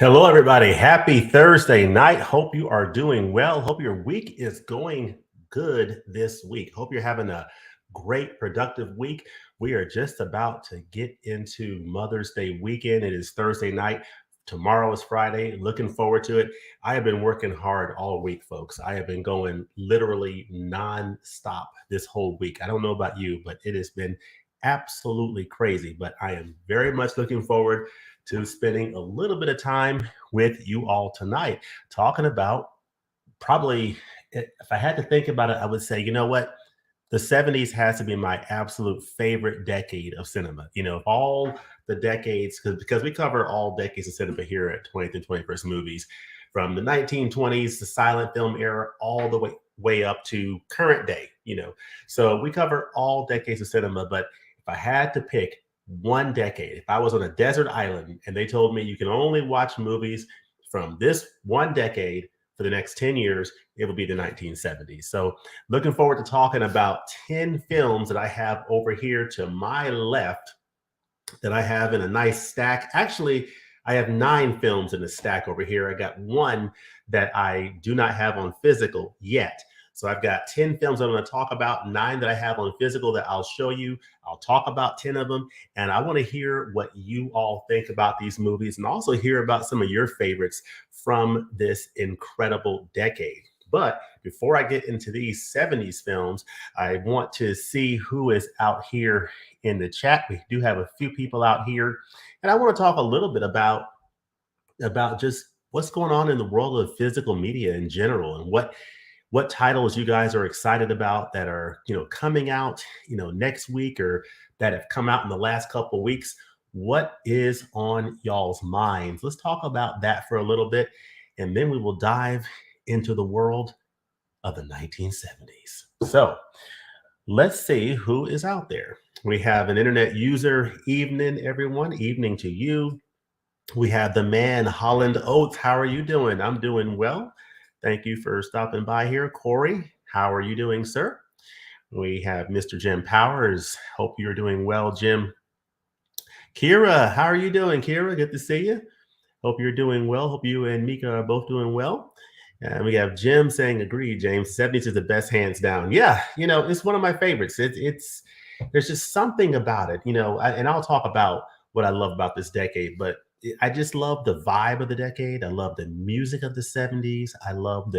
Hello, everybody. Happy Thursday night. Hope you are doing well. Hope your week is going good this week. Hope you're having a great, productive week. We are just about to get into Mother's Day weekend. It is Thursday night. Tomorrow is Friday. Looking forward to it. I have been working hard all week, folks. I have been going literally nonstop this whole week. I don't know about you, but it has been absolutely crazy. But I am very much looking forward to spending a little bit of time with you all tonight, talking about probably, if I had to think about it, I would say, you know what? The 70s has to be my absolute favorite decade of cinema. Of all the decades, because we cover all decades of cinema here at 20th and 21st Movies, from the 1920s, the silent film era, all the way up to current day. So we cover all decades of cinema. But if I had to pick one decade, if I was on a desert island and they told me you can only watch movies from this one decade for the next 10 years, it would be the 1970s. So looking forward to talking about 10 films that I have over here to my left that I have in a nice stack. Actually, I have 9 films in the stack over here. I got one that I do not have on physical yet. So I've got 10 films I'm going to talk about, 9 that I have on physical that I'll show you. I'll talk about 10 of them. And I want to hear what you all think about these movies and also hear about some of your favorites from this incredible decade. But before I get into these 70s films, I want to see who is out here in the chat. We do have a few people out here. And I want to talk a little bit about just what's going on in the world of physical media in general and what titles you guys are excited about that are coming out next week or that have come out in the last couple of weeks. What is on y'all's minds? Let's talk about that for a little bit, and then we will dive into the world of the 1970s. So let's see who is out there. We have an internet user. Evening, everyone. Evening to you. We have the man, Holland Oates. How are you doing? I'm doing well. Thank you for stopping by here. Corey, how are you doing, sir? We have Mr. Jim Powers. Hope you're doing well, Jim. Kira, how are you doing, Kira? Good to see you. Hope you're doing well. Hope you and Mika are both doing well. And we have Jim saying, "Agree, James. 70s is the best, hands down." Yeah, it's one of my favorites. It's there's just something about it, and I'll talk about what I love about this decade, but I just love the vibe of the decade. I love the music of the 70s. I love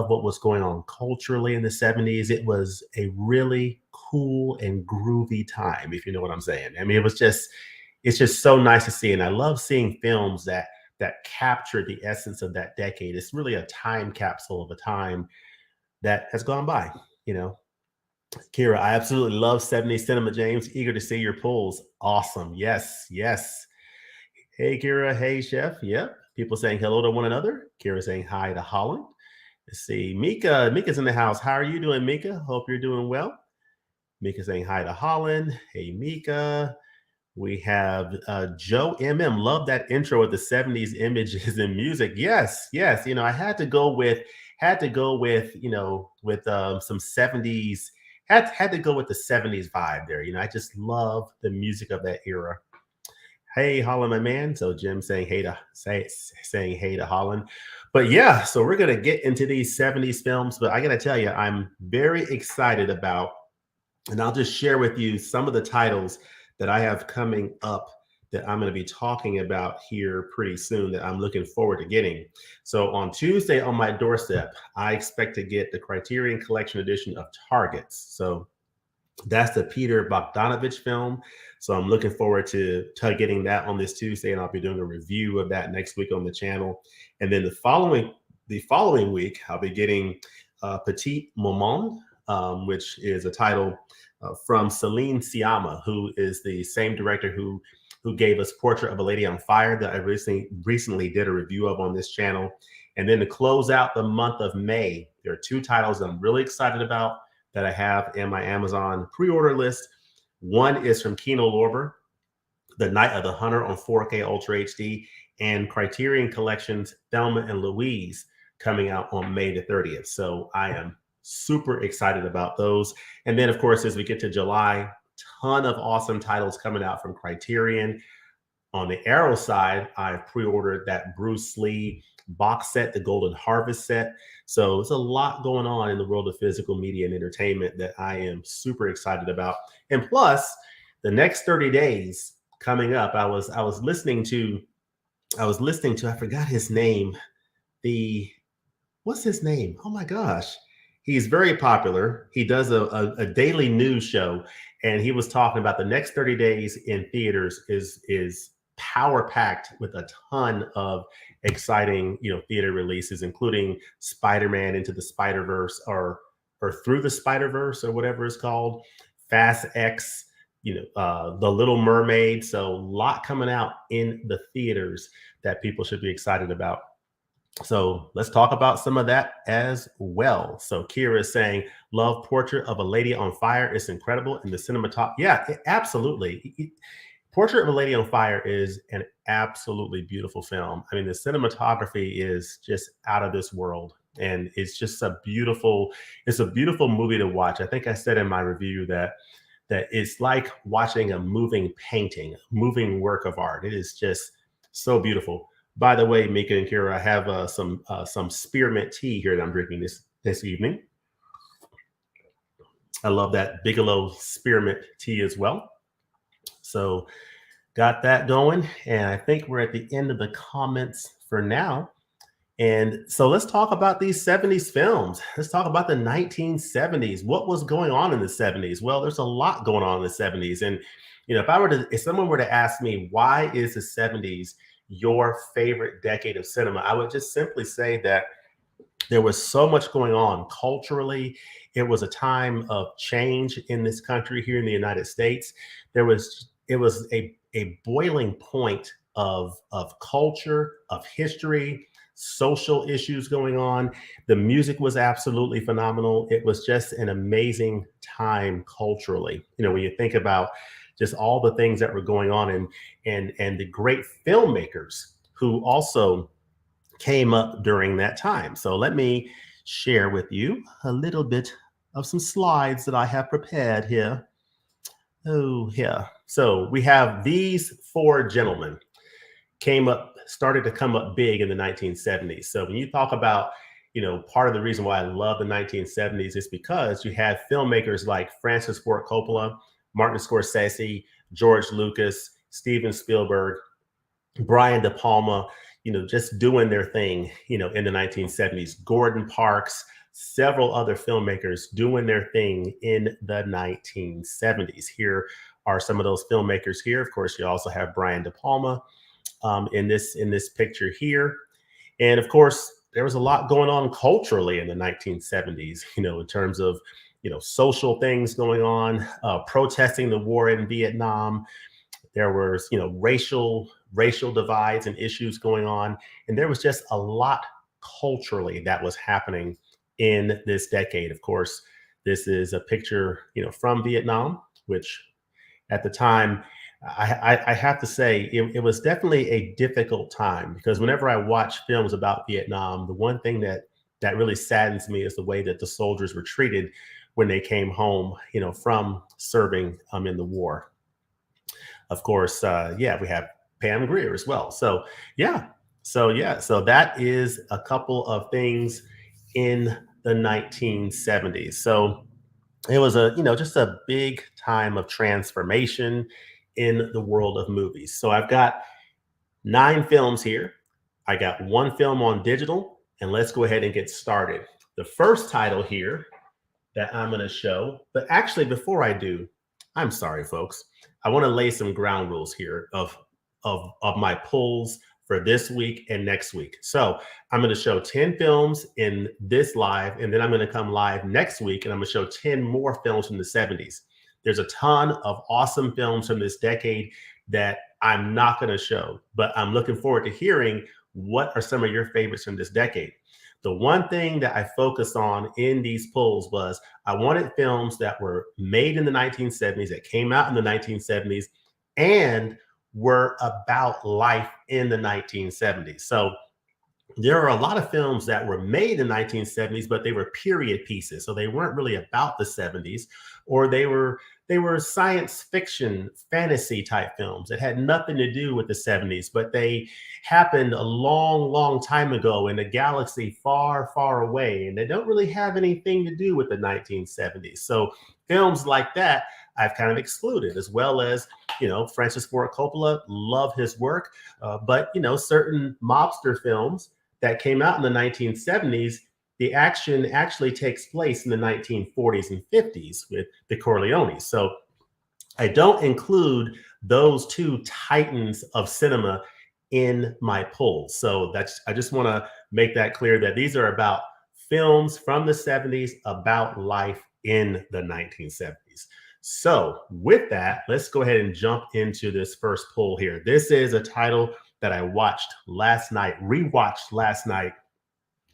what was going on culturally in the 70s. It was a really cool and groovy time, if you know what I'm saying. I mean, it's just so nice to see. And I love seeing films that capture the essence of that decade. It's really a time capsule of a time that has gone by, you know. Kira, I absolutely love 70s cinema, James. Eager to see your pulls. Awesome. Yes, yes. Hey, Kira. Hey, Chef. Yep. People saying hello to one another. Kira saying hi to Holland. Let's see. Mika. Mika's in the house. How are you doing, Mika? Hope you're doing well. Mika saying hi to Holland. Hey, Mika. We have Joe MM. Love that intro with the 70s images and music. Yes, yes. I had to go with with some 70s. Had to go with the 70s vibe there. I just love the music of that era. Hey, Holland, my man. So Jim saying saying hey to Holland. But yeah, so we're gonna get into these 70s films. But I gotta tell you, I'm very excited about, and I'll just share with you some of the titles that I have coming up that I'm going to be talking about here pretty soon that I'm looking forward to getting. So on Tuesday on my doorstep, I expect to get the Criterion Collection edition of Targets. So that's the Peter Bogdanovich film. So I'm looking forward to getting that on this Tuesday, and I'll be doing a review of that next week on the channel. And then the following week, I'll be getting Petit Moment, which is a title from Celine Sciamma, who is the same director who gave us Portrait of a Lady on Fire that I recently did a review of on this channel. And then to close out the month of May, there are 2 titles that I'm really excited about that I have in my Amazon pre-order list. One is from Kino Lorber, The Night of the Hunter on 4K Ultra HD, and Criterion Collection's Thelma and Louise coming out on May the 30th. So I am super excited about those. And then, of course, as we get to July, ton of awesome titles coming out from Criterion. On the Arrow side, I've pre-ordered that Bruce Lee box set, the Golden Harvest set. So it's a lot going on in the world of physical media and entertainment that I am super excited about. And plus, the next 30 days coming up, I was listening to I forgot his name. The What's his name? Oh my gosh. He's very popular. He does a daily news show, and he was talking about the next 30 days in theaters is power packed with a ton of exciting, theater releases, including Spider-Man Into the Spider-Verse, or Through the Spider-Verse, or whatever it's called, Fast X, The Little Mermaid. So a lot coming out in the theaters that people should be excited about. So let's talk about some of that as well. So Kira is saying, "Love Portrait of a Lady on Fire is incredible in the cinematography." Yeah, absolutely. Portrait of a Lady on Fire is an absolutely beautiful film. I mean, the cinematography is just out of this world, and it's a beautiful movie to watch. I think I said in my review that it's like watching a moving painting, a moving work of art. It is just so beautiful. By the way, Mika and Kira, I have some spearmint tea here that I'm drinking this evening. I love that Bigelow spearmint tea as well. So got that going, and I think we're at the end of the comments for now. And so let's talk about these 70s films. Let's talk about the 1970s. What was going on in the 70s? Well, there's a lot going on in the 70s. And if someone were to ask me, why is the 70s your favorite decade of cinema, I would just simply say that there was so much going on culturally. It was a time of change in this country here in the United States. It was a boiling point of culture, of history, social issues going on. The music was absolutely phenomenal. It was just an amazing time culturally. When you think about just all the things that were going on, and the great filmmakers who also came up during that time. So let me share with you a little bit of some slides that I have prepared here. Oh, yeah. So we have these four gentlemen started to come up big in the 1970s. So when you talk about, part of the reason why I love the 1970s is because you had filmmakers like Francis Ford Coppola, Martin Scorsese, George Lucas, Steven Spielberg, Brian De Palma, just doing their thing, in the 1970s. Gordon Parks, several other filmmakers doing their thing in the 1970s. Here are some of those filmmakers here. Of course, you also have Brian De Palma in this picture here. And of course, there was a lot going on culturally in the 1970s, in terms of, social things going on, protesting the war in Vietnam. There was, racial divides and issues going on. And there was just a lot culturally that was happening in this decade. Of course, this is a picture, from Vietnam, which at the time, I have to say, it was definitely a difficult time, because whenever I watch films about Vietnam, the one thing that really saddens me is the way that the soldiers were treated when they came home, from serving in the war. Of course, we have Pam Grier as well. So so that is a couple of things in the 1970s. So it was just a big time of transformation in the world of movies. So I've got 9 films here. I got 1 film on digital, and let's go ahead and get started. The first title here that I'm going to show, but actually before I do, I'm sorry, folks. I want to lay some ground rules here of my pulls for this week and next week. So I'm going to show 10 films in this live, and then I'm going to come live next week, and I'm going to show 10 more films from the 70s. There's a ton of awesome films from this decade that I'm not going to show, but I'm looking forward to hearing what are some of your favorites from this decade. The one thing that I focused on in these polls was I wanted films that were made in the 1970s, that came out in the 1970s, and were about life in the 1970s. So there are a lot of films that were made in the 1970s, but they were period pieces, so they weren't really about the 70s, or they were science fiction fantasy type films that had nothing to do with the 70s, but they happened a long long time ago in a galaxy far far away, and they don't really have anything to do with the 1970s. So films like that I've kind of excluded, as well as, Francis Ford Coppola, love his work, but certain mobster films that came out in the 1970s, the action actually takes place in the 1940s and 50s with the Corleones. So I don't include those two titans of cinema in my poll. So I just want to make that clear that these are about films from the 70s about life in the 1970s. So, with that, let's go ahead and jump into this first poll here. This is a title that I watched last night, rewatched last night,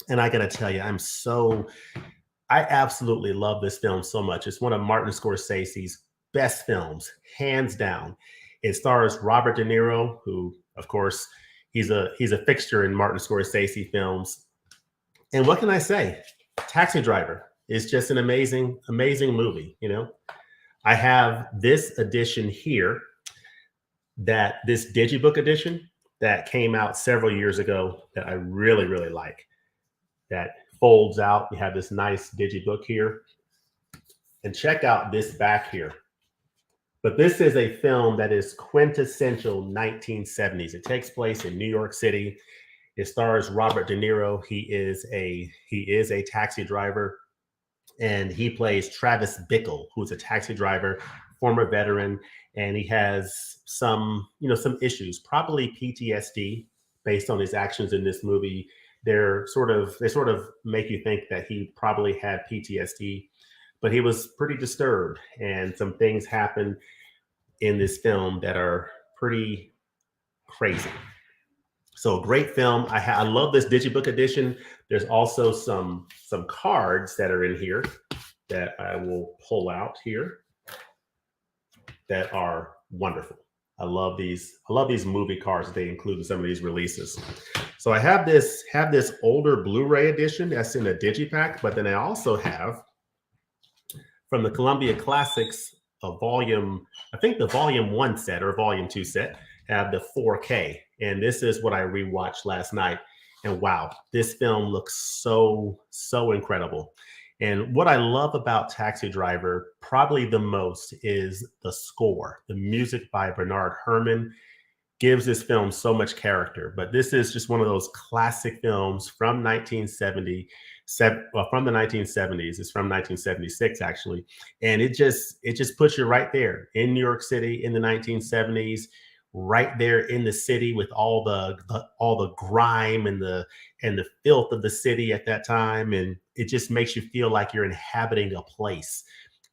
and I got to tell you, I absolutely love this film so much. It's one of Martin Scorsese's best films, hands down. It stars Robert De Niro, who, of course, he's a fixture in Martin Scorsese films. And what can I say? Taxi Driver is just an amazing, amazing movie. I have this edition here, that this digibook edition that came out several years ago that I really, really like. That folds out. You have this nice digibook here. And check out this back here. But this is a film that is quintessential 1970s. It takes place in New York City. It stars Robert De Niro. He is a taxi driver, and he plays Travis Bickle, who's a taxi driver, former veteran, and he has some issues, probably PTSD, based on his actions in this movie. They sort of make you think that he probably had PTSD, but he was pretty disturbed, and some things happen in this film that are pretty crazy. So great film. I love this digibook edition. There's also some cards that are in here that I will pull out here that are wonderful. I love these movie cards that they include in some of these releases. So I have this older Blu-ray edition that's in a digipack, but then I also have from the Columbia Classics a volume, I think the volume 1 set or volume 2 set have the 4K. And this is what I rewatched last night. And wow, this film looks so incredible. And what I love about Taxi Driver probably the most is the score. The music by Bernard Herrmann gives this film so much character. But this is just one of those classic films from 1970, well, from the 1970s. It's from 1976 actually, and it just puts you right there in New York City in the 1970s, right there in the city with all the grime and the filth of the city at that time, and it just makes you feel like you're inhabiting a place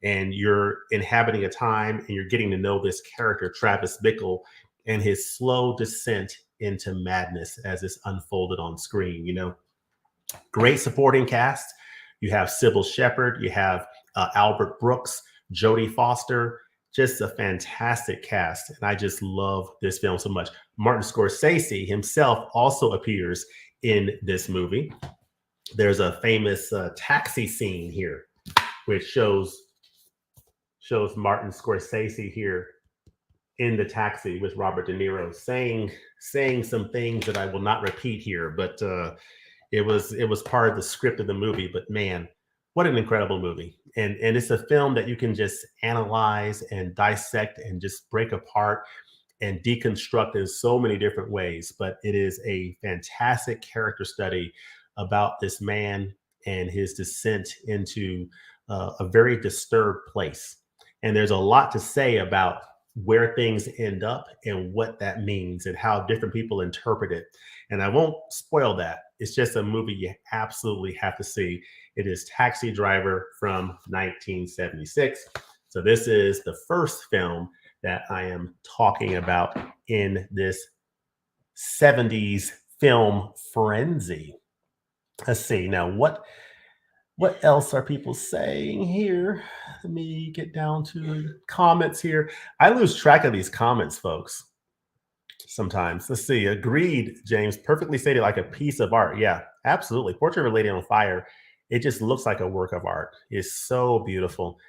and you're inhabiting a time, and you're getting to know this character Travis Bickle and his slow descent into madness as it's unfolded on screen. Great supporting cast. You have Sybil Shepherd, you have Albert Brooks, Jodie Foster, just a fantastic cast. And I just love this film so much. Martin Scorsese himself also appears in this movie. There's a famous taxi scene here, which shows Martin Scorsese here in the taxi with Robert De Niro saying some things that I will not repeat here, but it was part of the script of the movie. But man, what an incredible movie. And it's a film that you can just analyze and dissect and just break apart and deconstruct in so many different ways. But it is a fantastic character study about this man and his descent into a very disturbed place. And there's a lot to say about where things end up and what that means and how different people interpret it. And I won't spoil that. It's just a movie you absolutely have to see. It is Taxi Driver from 1976. So this is the first film that I am talking about in this 70s film frenzy. Let's see now, what else are people saying here? Let me get down to comments here. I lose track of these comments, folks. sometimes. Let's see. Agreed, James. Perfectly stated, like a piece of art. Yeah, absolutely. Portrait of a Lady on Fire. It just looks like a work of art. It's so beautiful.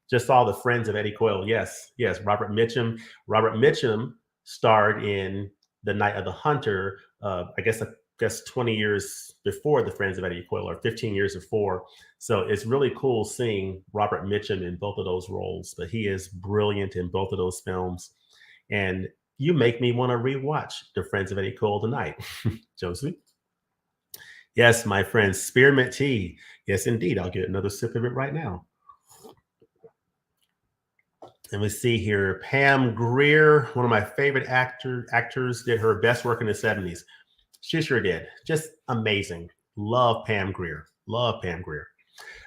Just saw the Friends of Eddie Coyle. Yes, yes. Robert Mitchum. Robert Mitchum starred in The Night of the Hunter. I guess 20 years before the Friends of Eddie Coyle, or 15 years before. So it's really cool seeing Robert Mitchum in both of those roles. But he is brilliant in both of those films. And you make me want to rewatch The Friends of Eddie Cole tonight. Josie? Yes, my friend, spearmint tea. Yes, indeed. I'll get another sip of it right now. And we see here Pam Grier, one of my favorite actors, did her best work in the 70s. She sure did. Just amazing. Love Pam Grier. Love Pam Grier.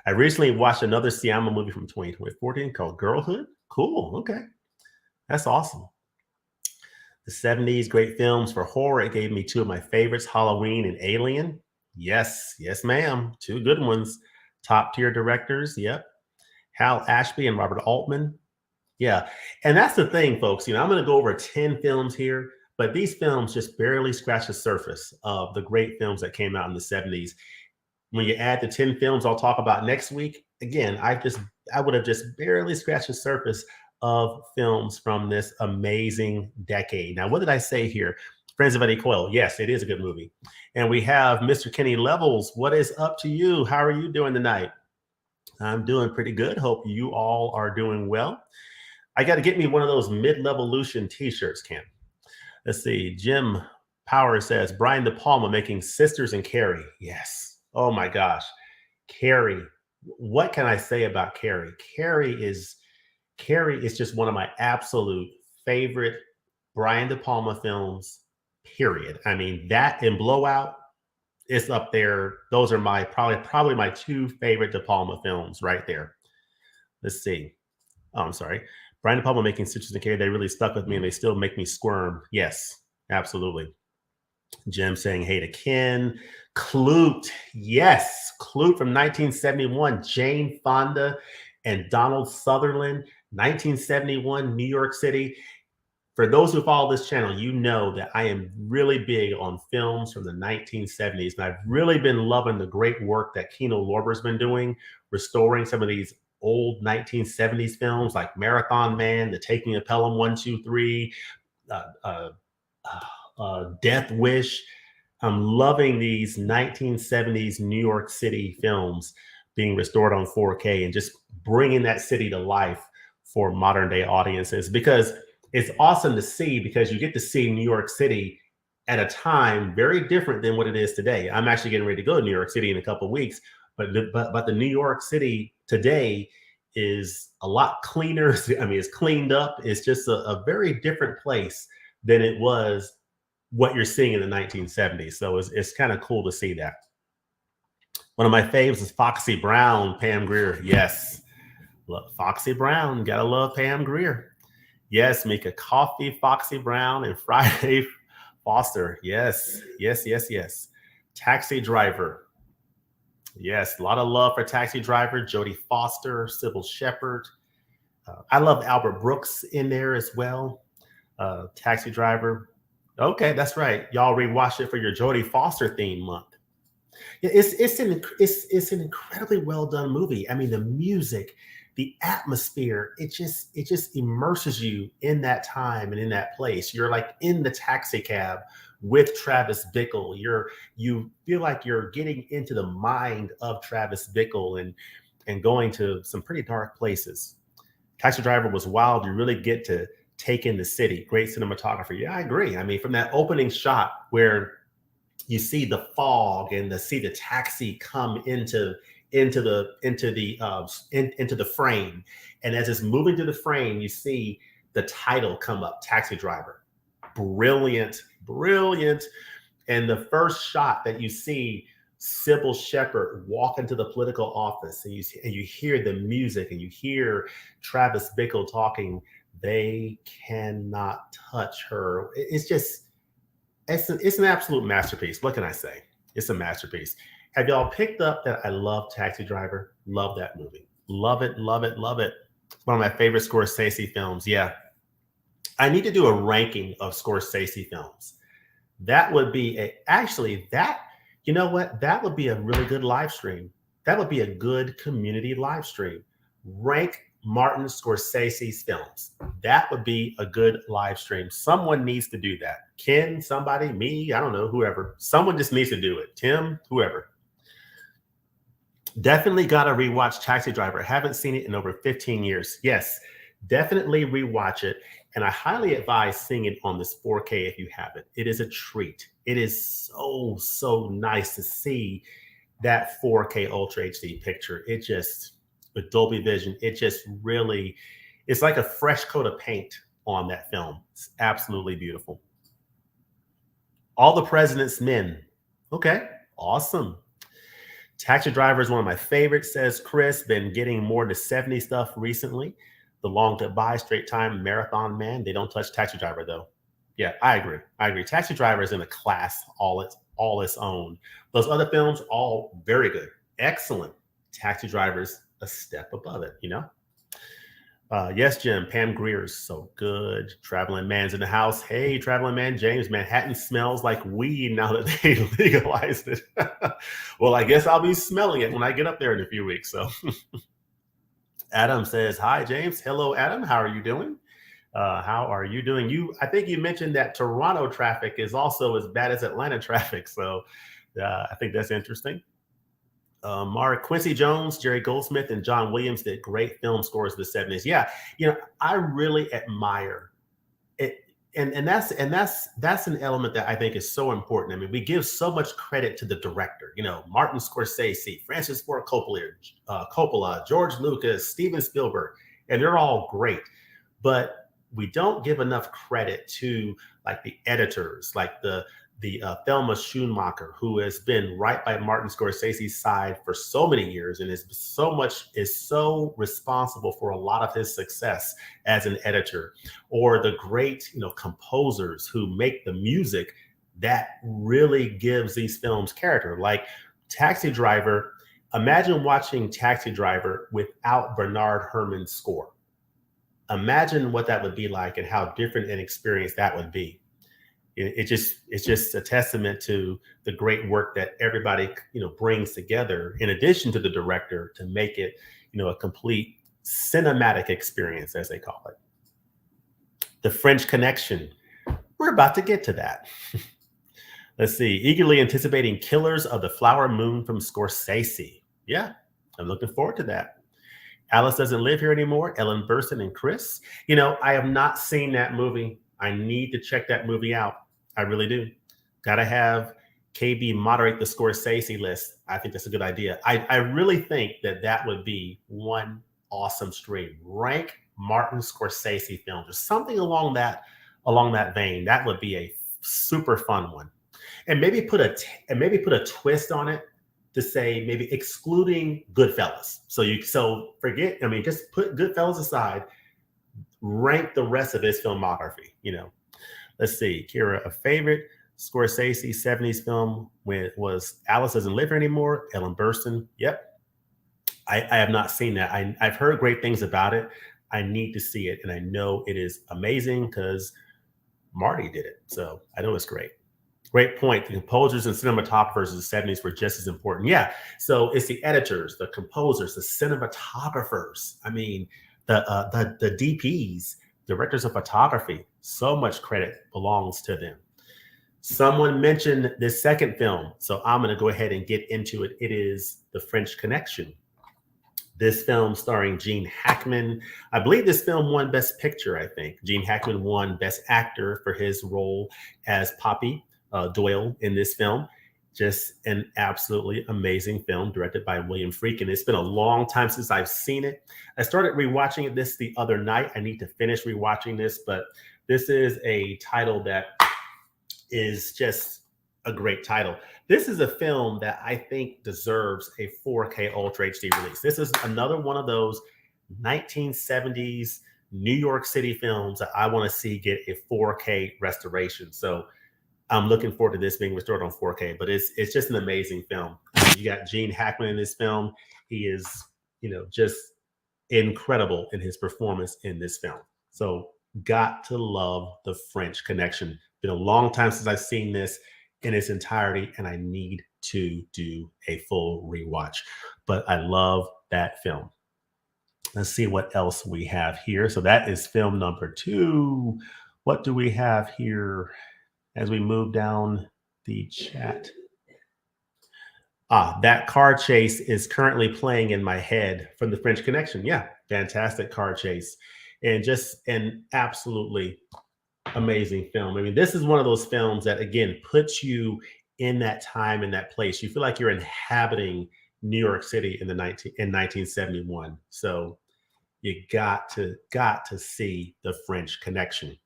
I recently watched another Siama movie from 2014 called Girlhood. Cool. Okay. That's awesome. The 70s, great films for horror. It gave me two of my favorites, Halloween and Alien. Yes, yes, ma'am. Two good ones. Top tier directors. Yep. Hal Ashby and Robert Altman. Yeah. And that's the thing, folks. I'm going to go over 10 films here, but these films just barely scratch the surface of the great films that came out in the 70s. When you add the 10 films I'll talk about next week, again, I would have just barely scratched the surface of films from this amazing decade. Now, what did I say here? Friends of Eddie Coyle. Yes, it is a good movie. And we have Mr. Kenny Levels. What is up to you? How are you doing tonight? I'm doing pretty good. Hope you all are doing well. I got to get me one of those mid-levolution t-shirts, Cam. Let's see. Jim Power says Brian De Palma making Sisters and Carrie. Yes. Oh my gosh. Carrie. What can I say about Carrie? Carrie is just one of my absolute favorite Brian De Palma films, period. I mean, that and Blowout is up there. Those are my probably my two favorite De Palma films right there. Let's see. Oh, I'm sorry. Brian De Palma making Sisters and Carrie, they really stuck with me and they still make me squirm. Yes, absolutely. Jim saying hey to Ken. Clute. Yes. Clute from 1971. Jane Fonda and Donald Sutherland. 1971, New York City. For those who follow this channel, you know that I am really big on films from the 1970s. And I've really been loving the great work that Kino Lorber's been doing, restoring some of these old 1970s films like Marathon Man, The Taking of Pelham 123, uh, uh, Death Wish. I'm loving these 1970s New York City films being restored on 4K and just bringing that city to life for modern day audiences, because it's awesome to see, because you get to see New York City at a time very different than what it is today. I'm actually getting ready to go to New York City in a couple of weeks, but the New York City today is a lot cleaner. I mean, it's cleaned up. It's just a very different place than it was what you're seeing in the 1970s. So it's kind of cool to see that. One of my faves is Foxy Brown, Pam Grier. Yes. Love Foxy Brown. Gotta love Pam Grier. Yes, Mika. Coffee, Foxy Brown, and Friday Foster. Yes, yes, yes, yes. Taxi Driver. Yes, a lot of love for Taxi Driver. Jodie Foster, Sybil Shepherd. I love Albert Brooks in there as well. Taxi Driver. Okay, that's right. Y'all rewatched it for your Jodie Foster theme month. Yeah, it's an incredibly well done movie. I mean, the music, the atmosphere, it just immerses you in that time and in that place. You're like in the taxi cab with Travis Bickle. You feel like you're getting into the mind of Travis Bickle and going to some pretty dark places. Taxi Driver was wild. You really get to take in the city. Great cinematography. Yeah, I agree. I mean, from that opening shot where you see the fog and see the taxi come into the frame, and as it's moving through the frame, you see the title come up, Taxi Driver. Brilliant, brilliant. And the first shot that you see Sybil Shepherd walk into the political office, and you hear the music and you hear Travis Bickle talking. They cannot touch her. It's an absolute masterpiece. What can I say? It's a masterpiece. Have y'all picked up that I love Taxi Driver? Love that movie. Love it, love it, love it. One of my favorite Scorsese films. Yeah. I need to do a ranking of Scorsese films. That would be actually that, you know what? That would be a really good live stream. That would be a good community live stream. Rank Martin Scorsese's films. That would be a good live stream. Someone needs to do that. Ken, somebody, me, I don't know, whoever. Someone just needs to do it. Tim, whoever. Definitely got to rewatch Taxi Driver. Haven't seen it in over 15 years. Yes, definitely rewatch it. And I highly advise seeing it on this 4K if you haven't. It is a treat. It is so, so nice to see that 4K Ultra HD picture. It just, with Dolby Vision, it just really, it's like a fresh coat of paint on that film. It's absolutely beautiful. All the President's Men. Okay, awesome. Taxi Driver is one of my favorites, says Chris. Been getting more to 70 stuff recently. The Long Goodbye, Straight Time, Marathon Man. They don't touch Taxi Driver though. Yeah, I agree. I agree. Taxi Driver is in a class all its own. Those other films, all very good, excellent. Taxi Driver's a step above it, you know. Yes, Jim. Pam Greer's so good. Traveling Man's in the house. Hey, Traveling Man, James. Manhattan smells like weed now that they legalized it. Well, I guess I'll be smelling it when I get up there in a few weeks. So, Adam says, "Hi, James. Hello, Adam. How are you doing? How are you doing? I think you mentioned that Toronto traffic is also as bad as Atlanta traffic. So, I think that's interesting." Mark Quincy Jones, Jerry Goldsmith, and John Williams did great film scores in the 70s. Yeah, I really admire it, and that's an element that I think is so important. I mean, we give so much credit to the director. Martin Scorsese, Francis Ford Coppola, George Lucas, Steven Spielberg, and they're all great, but we don't give enough credit to like the editors, like the Thelma Schumacher, who has been right by Martin Scorsese's side for so many years and is so responsible for a lot of his success as an editor, or the great composers who make the music that really gives these films character, like Taxi Driver. Imagine watching Taxi Driver without Bernard Herrmann's score. Imagine what that would be like and how different an experience that would be. It's just a testament to the great work that everybody brings together in addition to the director to make it a complete cinematic experience, as they call it. The French Connection. We're about to get to that. Let's see. Eagerly anticipating Killers of the Flower Moon from Scorsese. Yeah, I'm looking forward to that. Alice Doesn't Live Here Anymore. Ellen Burstyn and Chris. I have not seen that movie. I need to check that movie out. I really do. Got to have KB moderate the Scorsese list. I think that's a good idea. I really think that would be one awesome stream. Rank Martin Scorsese films or something along that vein. That would be a super fun one. And maybe put a twist on it to say maybe excluding Goodfellas. So forget. I mean, just put Goodfellas aside. Rank the rest of his filmography. Let's see, Kira, a favorite Scorsese 70s film was Alice Doesn't Live Here Anymore, Ellen Burstyn. Yep. I have not seen that. I've heard great things about it. I need to see it. And I know it is amazing because Marty did it. So I know it's great. Great point. The composers and cinematographers of the 70s were just as important. Yeah. So it's the editors, the composers, the cinematographers. I mean, the DPs, directors of photography. So much credit belongs to them. Someone mentioned this second film, so I'm going to go ahead and get into it. It is The French Connection. This film starring Gene Hackman. I believe this film won Best Picture, I think. Gene Hackman won Best Actor for his role as Poppy Doyle in this film. Just an absolutely amazing film directed by William Friedkin. It's been a long time since I've seen it. I started rewatching this the other night. I need to finish rewatching this, but this is a title that is just a great title. This is a film that I think deserves a 4K Ultra HD release. This is another one of those 1970s New York City films that I want to see get a 4K restoration. So I'm looking forward to this being restored on 4K, but it's just an amazing film. You got Gene Hackman in this film. He is, just incredible in his performance in this film. So Got to love The French Connection. Been a long time since I've seen this in its entirety, and I need to do a full rewatch. But I love that film. Let's see what else we have here. So that is film number two. What do we have here as we move down the chat? That car chase is currently playing in my head from The French Connection. Yeah, fantastic car chase. And just an absolutely amazing film. I mean, this is one of those films that, again, puts you in that time, in that place. You feel like you're inhabiting New York City in 1971. So you got to see The French Connection.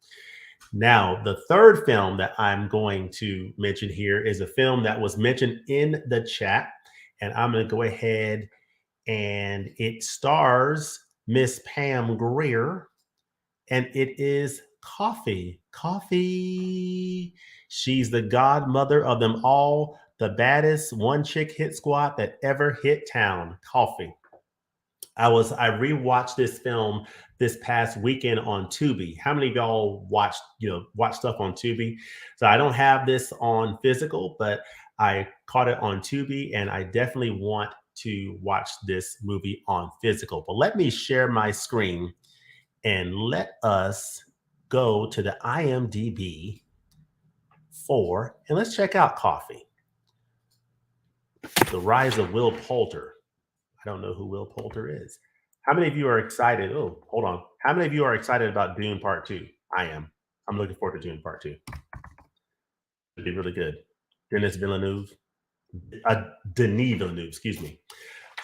Now, the third film that I'm going to mention here is a film that was mentioned in the chat, and I'm going to go ahead, and it stars Miss Pam Grier, and it is Coffee. Coffee. She's the godmother of them all, the baddest one chick hit squad that ever hit town. Coffee. I rewatched this film this past weekend on Tubi. How many of y'all watch stuff on Tubi? So I don't have this on physical, but I caught it on Tubi, and I definitely want to watch this movie on physical. But let me share my screen and let us go to the IMDb and let's check out Coffee. The Rise of Will Poulter. I don't know who Will Poulter is. How many of you are excited? Oh, hold on. How many of you are excited about Dune Part 2? I am. I'm looking forward to Dune Part 2. It'll be really good. Denis Villeneuve. Denis Villeneuve, excuse me.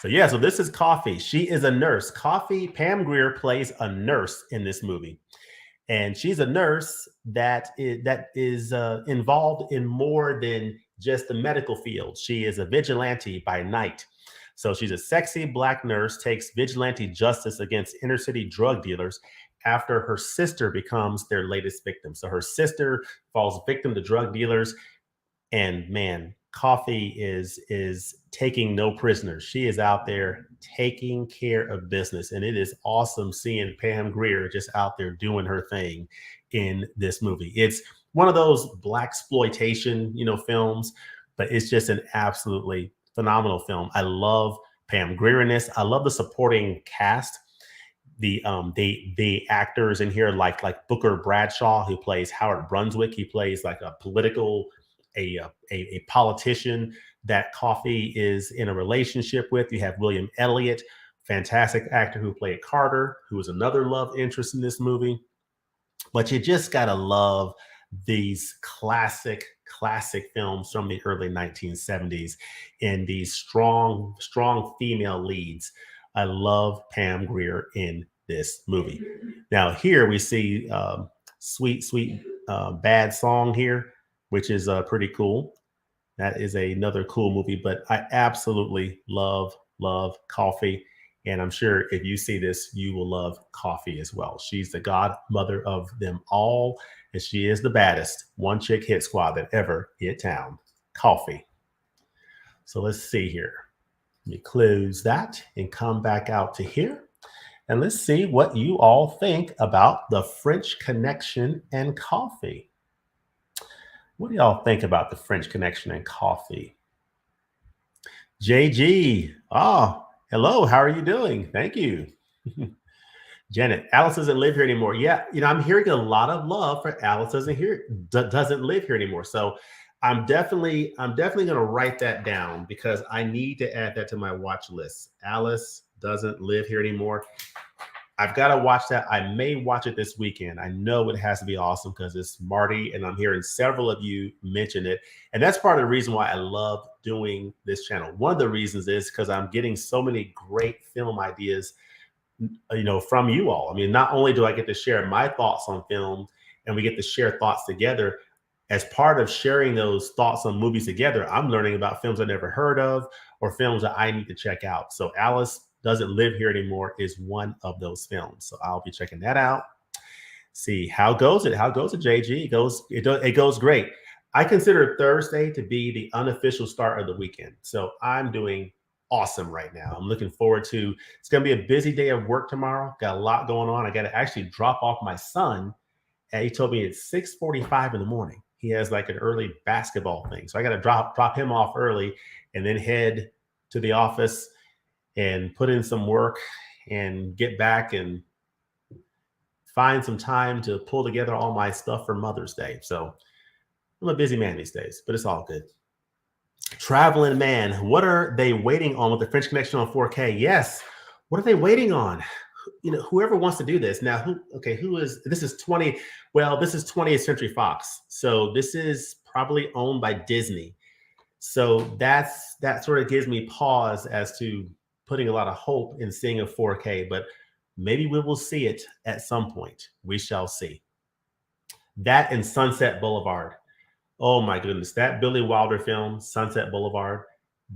So yeah, so this is Coffee. She is a nurse. Coffee, Pam Grier plays a nurse in this movie. And she's a nurse that is involved in more than just the medical field. She is a vigilante by night. So she's a sexy Black nurse, takes vigilante justice against inner city drug dealers after her sister becomes their latest victim. So her sister falls victim to drug dealers, and man, Coffee is taking no prisoners. She is out there taking care of business, and it is awesome seeing Pam Grier just out there doing her thing in this movie. It's one of those Black exploitation, films, but it's just an absolutely phenomenal film. I love Pam Grier in this. I love the supporting cast. The actors in here, like Booker Bradshaw, who plays Howard Brunswick. He plays like a politician that Coffee is in a relationship with. You have William Elliott, fantastic actor who played Carter, who is another love interest in this movie. But you just gotta love these classic films from the early 1970s and these strong female leads. I love Pam Grier in this movie. Now here we see sweet bad song here, which is pretty cool. That is another cool movie, but I absolutely love Coffee. And I'm sure if you see this, you will love Coffee as well. She's the godmother of them all, and she is the baddest one chick hit squad that ever hit town. Coffee. So let's see here. Let me close that and come back out to here. And let's see what you all think about The French Connection and Coffee. What do y'all think about The French Connection and Coffee? JG. Oh, hello. How are you doing? Thank you. Janet, Alice doesn't live here anymore. Yeah, I'm hearing a lot of love for Alice doesn't live here anymore. So I'm definitely going to write that down because I need to add that to my watch list. Alice doesn't live here anymore. I've got to watch that. I may watch it this weekend. I know it has to be awesome because it's Marty, and I'm hearing several of you mention it. And that's part of the reason why I love doing this channel. One of the reasons is because I'm getting so many great film ideas, from you all. I mean, not only do I get to share my thoughts on film and we get to share thoughts together, as part of sharing those thoughts on movies together, I'm learning about films I never heard of or films that I need to check out. So Alice Doesn't Live Here Anymore is one of those films. So I'll be checking that out. See, how goes it? How goes it, JG? It goes great. I consider Thursday to be the unofficial start of the weekend. So I'm doing awesome right now. I'm looking forward to, it's going to be a busy day of work tomorrow. Got a lot going on. I got to actually drop off my son. And he told me it's 6:45 in the morning. He has like an early basketball thing. So I got to drop him off early and then head to the office and put in some work and get back and find some time to pull together all my stuff for Mother's Day. So I'm a busy man these days, but it's all good. Traveling man, what are they waiting on with the French Connection on 4K? Yes. What are they waiting on? Whoever wants to do this now, who is this? Is 20? Well, this is 20th Century Fox. So this is probably owned by Disney. So that sort of gives me pause as to putting a lot of hope in seeing a 4K, but maybe we will see it at some point. We shall see. That and Sunset Boulevard. Oh my goodness, that Billy Wilder film, Sunset Boulevard,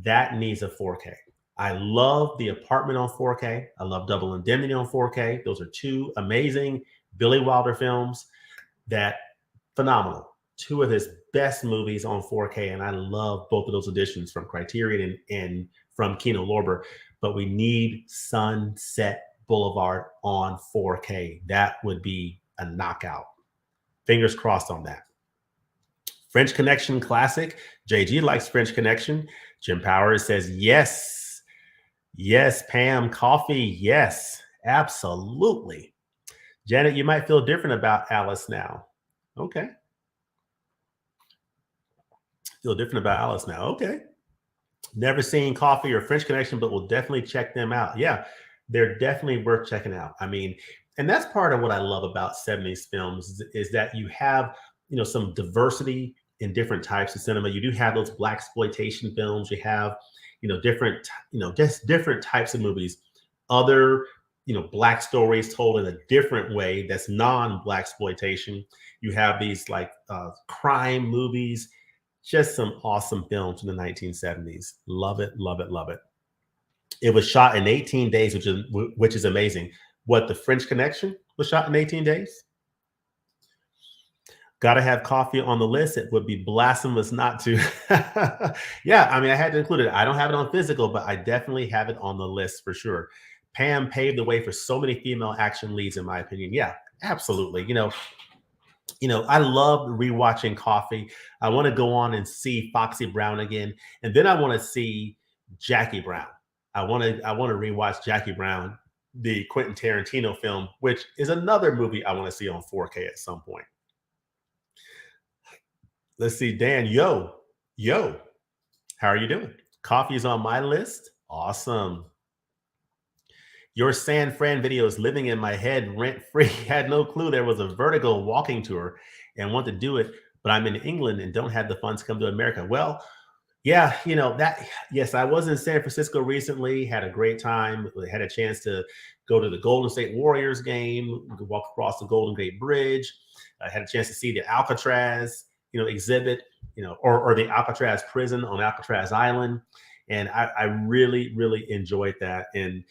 that needs a 4K. I love The Apartment on 4K. I love Double Indemnity on 4K. Those are two amazing Billy Wilder films that phenomenal. Two of his best movies on 4K, and I love both of those editions from Criterion and from Kino Lorber. But we need Sunset Boulevard on 4K. That would be a knockout. Fingers crossed on that. French Connection classic. JG likes French Connection. Jim Powers says yes. Yes, Pam. Coffee. Yes, absolutely. Janet, you might feel different about Alice now. Okay. Feel different about Alice now. Okay. Never seen Coffee or French Connection, but we'll definitely check them out. Yeah, they're definitely worth checking out. I mean, and that's part of what I love about 70s films is that you have, some diversity in different types of cinema. You do have those black exploitation films. You have, just different types of movies. Other, black stories told in a different way that's non-black exploitation. You have these like crime movies. Just some awesome films from the 1970s. Love it, love it, love it. It was shot in 18 days, which is amazing. What, the French Connection was shot in 18 days? Got to have Coffee on the list. It would be blasphemous not to. Yeah, I mean, I had to include it. I don't have it on physical, but I definitely have it on the list for sure. Pam paved the way for so many female action leads, in my opinion. Yeah, absolutely. I love rewatching Coffee. I want to go on and see Foxy Brown again, and then I want to see Jackie Brown. I want to rewatch Jackie Brown, the Quentin Tarantino film, which is another movie I want to see on 4K at some point. Let's see, Dan. Yo, how are you doing? Coffee is on my list. Awesome. Your San Fran video is living in my head rent free. Had no clue there was a Vertigo walking tour and want to do it, but I'm in England and don't have the funds to come to America. Well, yeah, yes, I was in San Francisco recently, had a great time, had a chance to go to the Golden State Warriors game, walk across the Golden Gate Bridge. I had a chance to see the Alcatraz, exhibit, or the Alcatraz prison on Alcatraz Island. And I really, really enjoyed that. And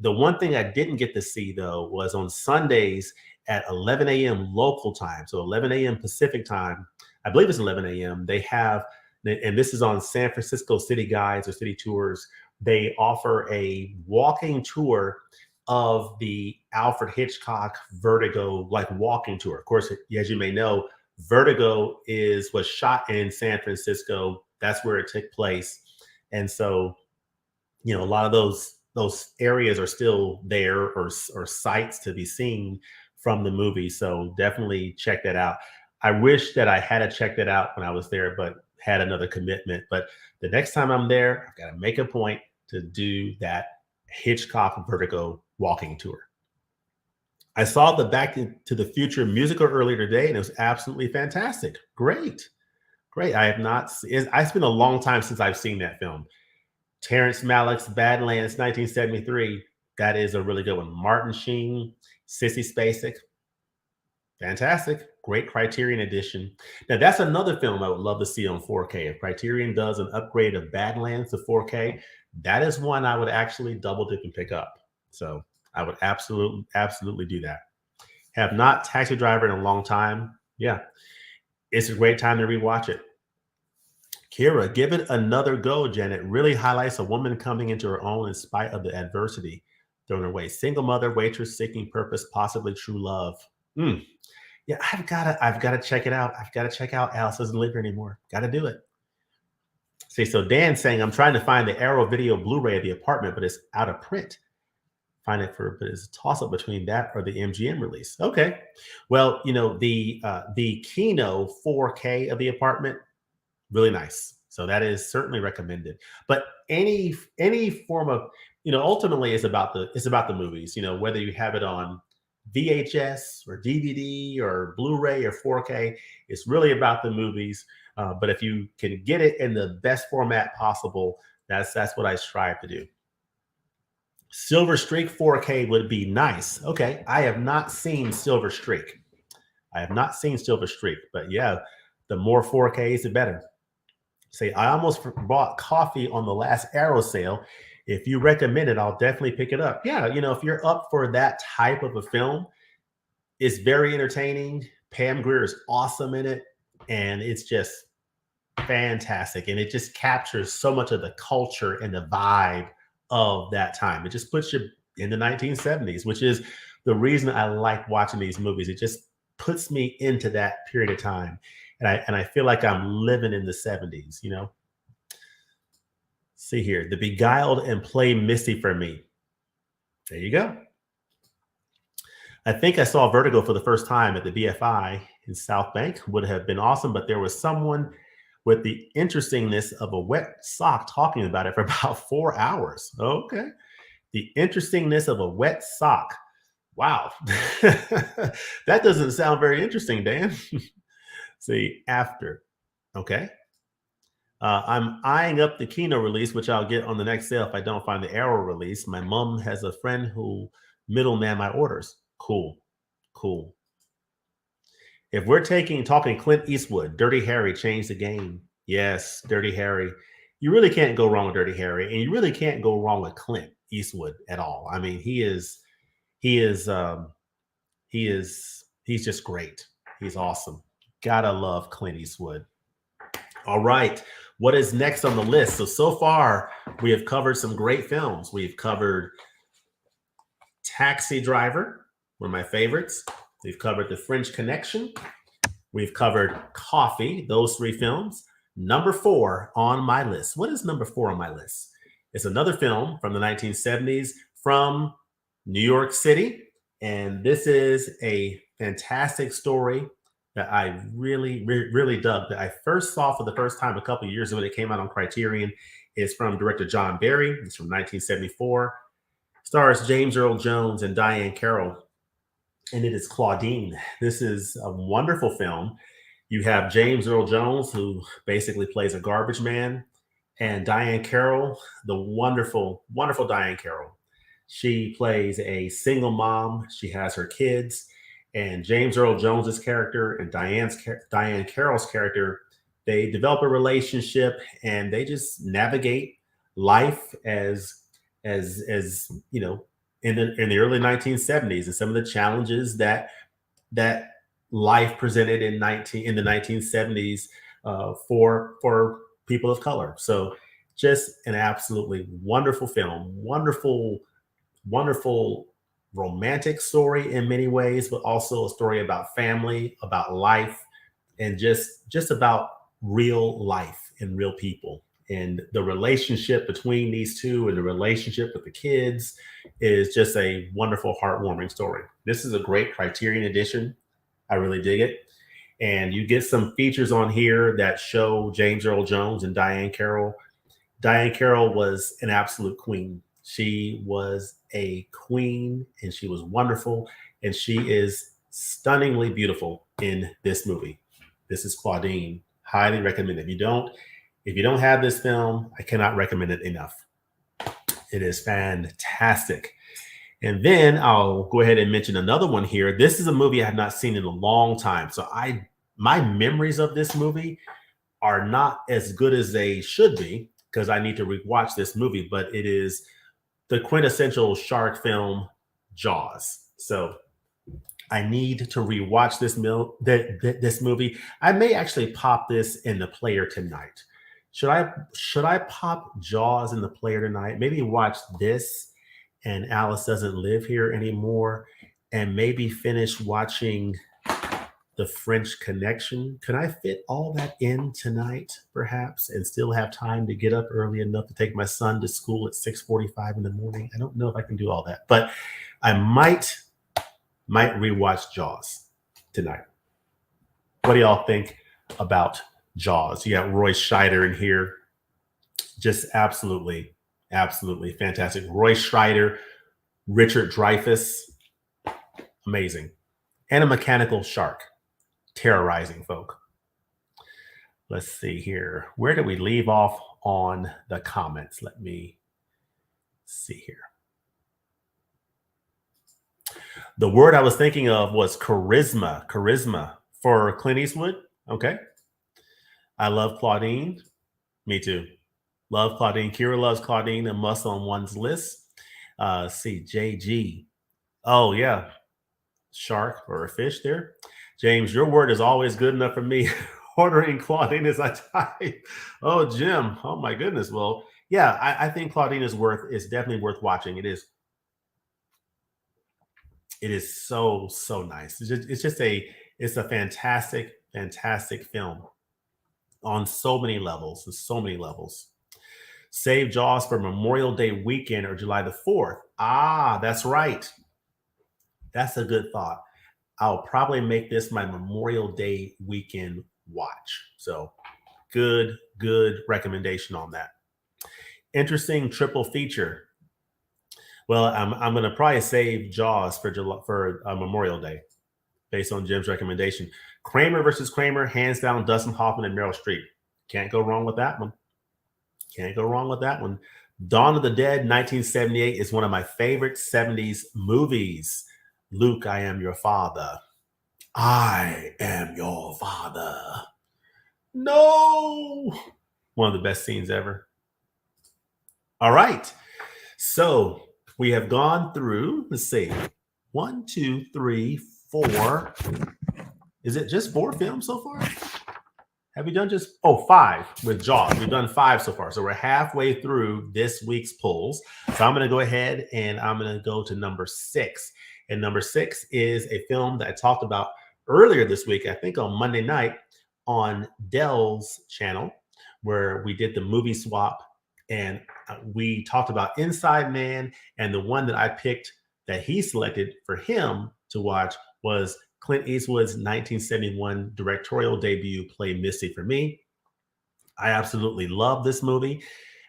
the one thing I didn't get to see, though, was on Sundays at 11 a.m. local time. So 11 a.m. Pacific time, I believe it's 11 a.m. They have, and this is on San Francisco City Guides or City Tours, they offer a walking tour of the Alfred Hitchcock Vertigo, like walking tour. Of course, as you may know, Vertigo was shot in San Francisco. That's where it took place. And so, a lot of those areas are still there or sites to be seen from the movie. So definitely check that out. I wish that I had checked it out when I was there, but had another commitment. But the next time I'm there, I've got to make a point to do that Hitchcock Vertigo walking tour. I saw the Back to the Future musical earlier today, and it was absolutely fantastic. Great. I have not. It's been a long time since I've seen that film. Terrence Malick's Badlands, 1973. That is a really good one. Martin Sheen, Sissy Spacek. Fantastic. Great Criterion edition. Now, that's another film I would love to see on 4K. If Criterion does an upgrade of Badlands to 4K, that is one I would actually double dip and pick up. So I would absolutely do that. Have not Taxi Driver in a long time. Yeah. It's a great time to rewatch it. Kira, give it another go, Janet. Really highlights a woman coming into her own in spite of the adversity thrown her way. Single mother, waitress, seeking purpose, possibly true love. Mm. Yeah, I've gotta check it out. I've got to check out Alice Doesn't Live Here Anymore. Gotta do it. See, so Dan's saying I'm trying to find the Arrow video Blu-ray of the apartment, but it's out of print. Find it for, but it's a toss-up between that or the MGM release. Okay. Well, the Kino 4K of the apartment, really nice. So that is certainly recommended. But any form of, ultimately it's about the movies, whether you have it on VHS or DVD or Blu-ray or 4K, it's really about the movies. But if you can get it in the best format possible, that's what I strive to do. Silver Streak 4K would be nice. Okay, I have not seen Silver Streak. I have not seen Silver Streak, but yeah, the more 4Ks, the better. Say, I almost bought coffee on the last Arrow sale. If you recommend it, I'll definitely pick it up. Yeah, if you're up for that type of a film, it's very entertaining. Pam Grier is awesome in it, and it's just fantastic. And it just captures so much of the culture and the vibe of that time. It just puts you in the 1970s, which is the reason I like watching these movies. It just puts me into that period of time. And I feel like I'm living in the 70s. See here, The Beguiled and Play Misty for Me. There you go. I think I saw Vertigo for the first time at the BFI in South Bank. Would have been awesome, but there was someone with the interestingness of a wet sock talking about it for about 4 hours. Okay. The interestingness of a wet sock. Wow. That doesn't sound very interesting, Dan. See, after. Okay. I'm eyeing up the Kino release, which I'll get on the next sale if I don't find the Arrow release. My mom has a friend who middleman my orders. Cool. Cool. If we're talking Clint Eastwood, Dirty Harry changed the game. Yes, Dirty Harry. You really can't go wrong with Dirty Harry, and you really can't go wrong with Clint Eastwood at all. I mean, he's just great. He's awesome. Gotta love Clint Eastwood. All right. What is next on the list? So far, we have covered some great films. We've covered Taxi Driver, one of my favorites. We've covered The French Connection. We've covered Coffee, those three films. Number 4 on my list. What is number 4 on my list? It's another film from the 1970s from New York City. And this is a fantastic story that I really, really dug. That I first saw for the first time a couple of years ago when it came out on Criterion. It's from director John Barry. It's from 1974. Stars James Earl Jones and Diane Carroll. And it is Claudine. This is a wonderful film. You have James Earl Jones, who basically plays a garbage man, and Diane Carroll, the wonderful, wonderful Diane Carroll. She plays a single mom. She has her kids, and James Earl Jones's character and Diane Carroll's character, they develop a relationship, and they just navigate life as in the early 1970s and some of the challenges that life presented in the 1970s for people of color. So just an absolutely wonderful film, wonderful romantic story in many ways, but also a story about family, about life, and just about real life and real people. And the relationship between these two and the relationship with the kids is just a wonderful, heartwarming story. This is a great Criterion edition. I really dig it. And you get some features on here that show James Earl Jones and Diane Carroll. Diane Carroll was an absolute queen. She was a queen and she was wonderful. And she is stunningly beautiful in this movie. This is Claudine. Highly recommend it. If you don't have this film, I cannot recommend it enough. It is fantastic. And then I'll go ahead and mention another one here. This is a movie I have not seen in a long time. So my memories of this movie are not as good as they should be because I need to rewatch this movie, but it is the quintessential shark film, Jaws. So I need to rewatch this movie. I may actually pop this in the player tonight Should I pop Jaws in the player tonight? Maybe watch this and Alice Doesn't Live Here Anymore, and maybe finish watching The French Connection. Can I fit all that in tonight, perhaps, and still have time to get up early enough to take my son to school at 6:45 in the morning? I don't know if I can do all that, but I might rewatch Jaws tonight. What do y'all think about Jaws? You got Roy Scheider in here. Just absolutely, absolutely fantastic. Roy Scheider, Richard Dreyfuss, amazing. And a mechanical shark, terrorizing folk. Let's see here. Where did we leave off on the comments? Let me see here. The word I was thinking of was charisma. Charisma for Clint Eastwood. Okay. I love Claudine. Me too. Love Claudine. Kira loves Claudine. A must on one's list. See, JG. Oh, yeah. Shark or a fish there. James, your word is always good enough for me. Ordering Claudine as I type. Oh, Jim. Oh, my goodness. Well, yeah, I think Claudine is definitely worth watching. It is so nice. It's a fantastic film on so many levels. So many levels. Save Jaws for Memorial Day weekend or July the 4th. Ah, that's right. That's a good thought. I'll probably make this my Memorial Day weekend watch. So good recommendation on that. Interesting triple feature. Well, I'm going to probably save Jaws for Memorial Day, based on Jim's recommendation. Kramer versus Kramer, hands down, Dustin Hoffman and Meryl Streep. Can't go wrong with that one. Can't go wrong with that one. Dawn of the Dead, 1978, is one of my favorite 70s movies. Luke, I am your father. I am your father. No. One of the best scenes ever. All right. So we have gone through, let's see, 1, 2, 3, 4. Is it just 4 films so far? Have we done just 5 with Jaws? We've done 5 so far. So we're halfway through this week's polls. So I'm going to go ahead and I'm going to go to number 6. And number 6 is a film that I talked about earlier this week, I think on Monday night on Dell's channel, where we did the movie swap. And we talked about Inside Man. And the one that I picked that he selected for him to watch was Clint Eastwood's 1971 directorial debut, Play Misty for Me. I absolutely love this movie.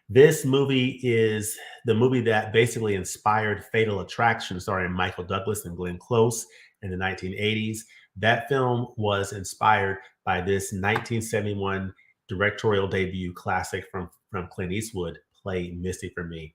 This movie is the movie that basically inspired Fatal Attraction, starring Michael Douglas and Glenn Close in the 1980s. That film was inspired by this 1971 directorial debut classic from Clint Eastwood, Play Misty for Me.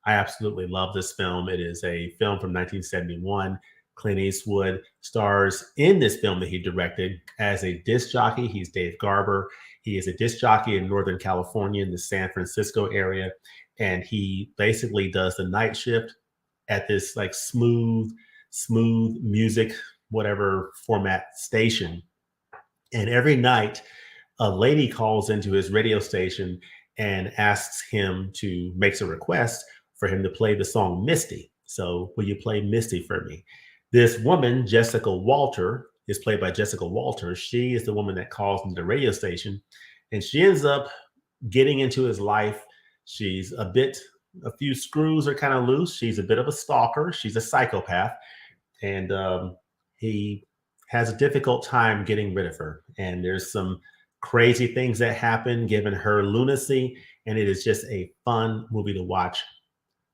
I absolutely love this film. It is a film from 1971. Clint Eastwood stars in this film that he directed as a disc jockey. He's Dave Garber. He is a disc jockey in Northern California in the San Francisco area. And he basically does the night shift at this like smooth music, whatever format station. And every night, a lady calls into his radio station and asks him makes a request for him to play the song Misty. So will you play Misty for me? This woman, Jessica Walter, is played by Jessica Walter. She is the woman that calls into the radio station, and she ends up getting into his life. She's a few screws are kind of loose. She's a bit of a stalker. She's a psychopath, and he has a difficult time getting rid of her. And there's some crazy things that happen given her lunacy, and it is just a fun movie to watch.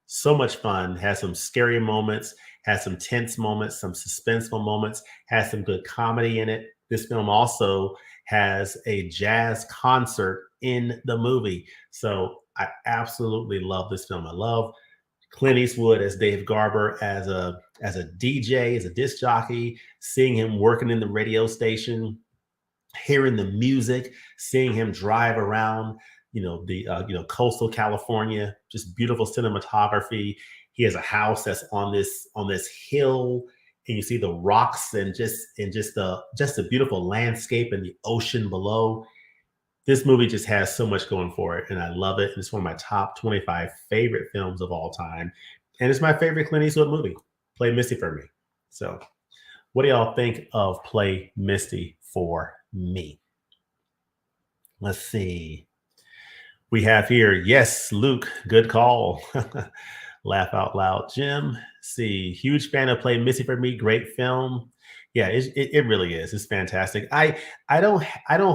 So much fun. Has some scary moments, has some tense moments, some suspenseful moments, has some good comedy in it. This film also has a jazz concert in the movie. So I absolutely love this film. I love Clint Eastwood as Dave Garber, as a DJ, as a disc jockey, seeing him working in the radio station, hearing the music, seeing him drive around, coastal California, just beautiful cinematography. He has a house that's on this hill, and you see the rocks and just the beautiful landscape and the ocean below. This movie just has so much going for it, and I love it. It's one of my top 25 favorite films of all time, and it's my favorite Clint Eastwood movie. Play Misty for me. So, what do y'all think of Play Misty for me? Let's see. We have here, yes, Luke, good call. Laugh out loud, Jim. See, huge fan of Play Missy for me. Great film. Yeah, it really is. It's fantastic. I don't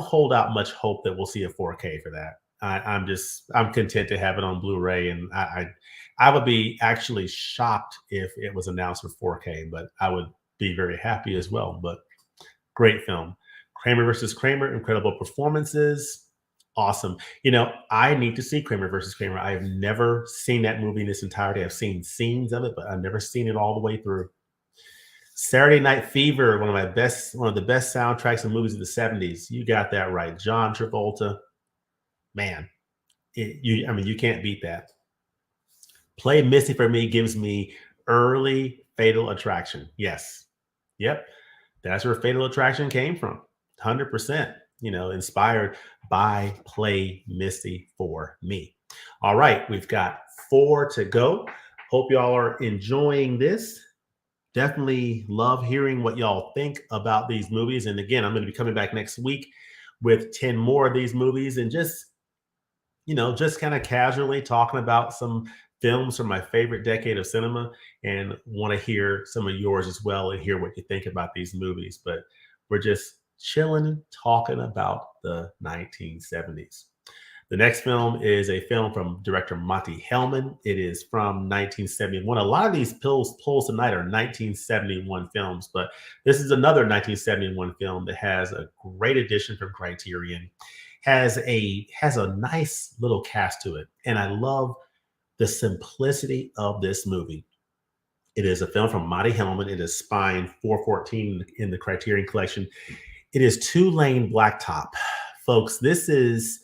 hold out much hope that we'll see a 4K for that. I'm content to have it on Blu-ray, and I would be actually shocked if it was announced for 4K, but I would be very happy as well. But great film. Kramer versus Kramer, incredible performances. Awesome. I need to see Kramer versus Kramer. I have never seen that movie in its entirety. I've seen scenes of it, but I've never seen it all the way through. Saturday Night Fever, one of the best soundtracks and movies of the 70s. You got that right. John Travolta. Man, you can't beat that. Play Misty for me gives me early Fatal Attraction. Yes. Yep. That's where Fatal Attraction came from. 100%, inspired by Play Misty for me. All right, we've got 4 to go. Hope y'all are enjoying this. Definitely love hearing what y'all think about these movies. And again, I'm going to be coming back next week with 10 more of these movies and just kind of casually talking about some films from my favorite decade of cinema, and want to hear some of yours as well and hear what you think about these movies. But we're just chilling, talking about the 1970s. The next film is a film from director Monty Hellman. It is from 1971. A lot of these polls tonight are 1971 films, but this is another 1971 film that has a great addition from Criterion. Has a nice little cast to it, and I love the simplicity of this movie. It is a film from Monty Hellman. It is Spine 414 in the Criterion Collection. It is Two Lane Blacktop, folks. This is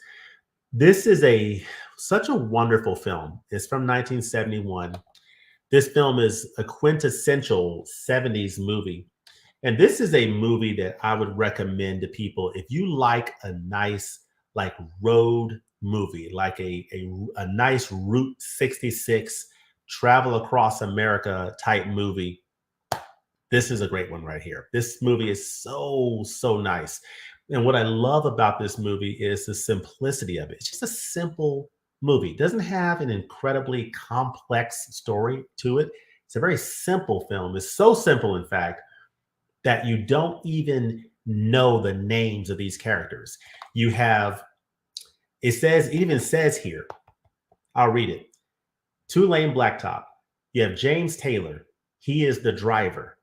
a such a wonderful film. It's from 1971. This film is a quintessential 70s movie. And this is a movie that I would recommend to people if you like a nice like road movie, like a nice Route 66 travel across America type movie. This is a great one right here. This movie is so nice. And what I love about this movie is the simplicity of it. It's just a simple movie. It doesn't have an incredibly complex story to it. It's a very simple film. It's so simple, in fact, that you don't even know the names of these characters. You have, it even says here, I'll read it. Two Lane Blacktop. You have James Taylor. He is the driver.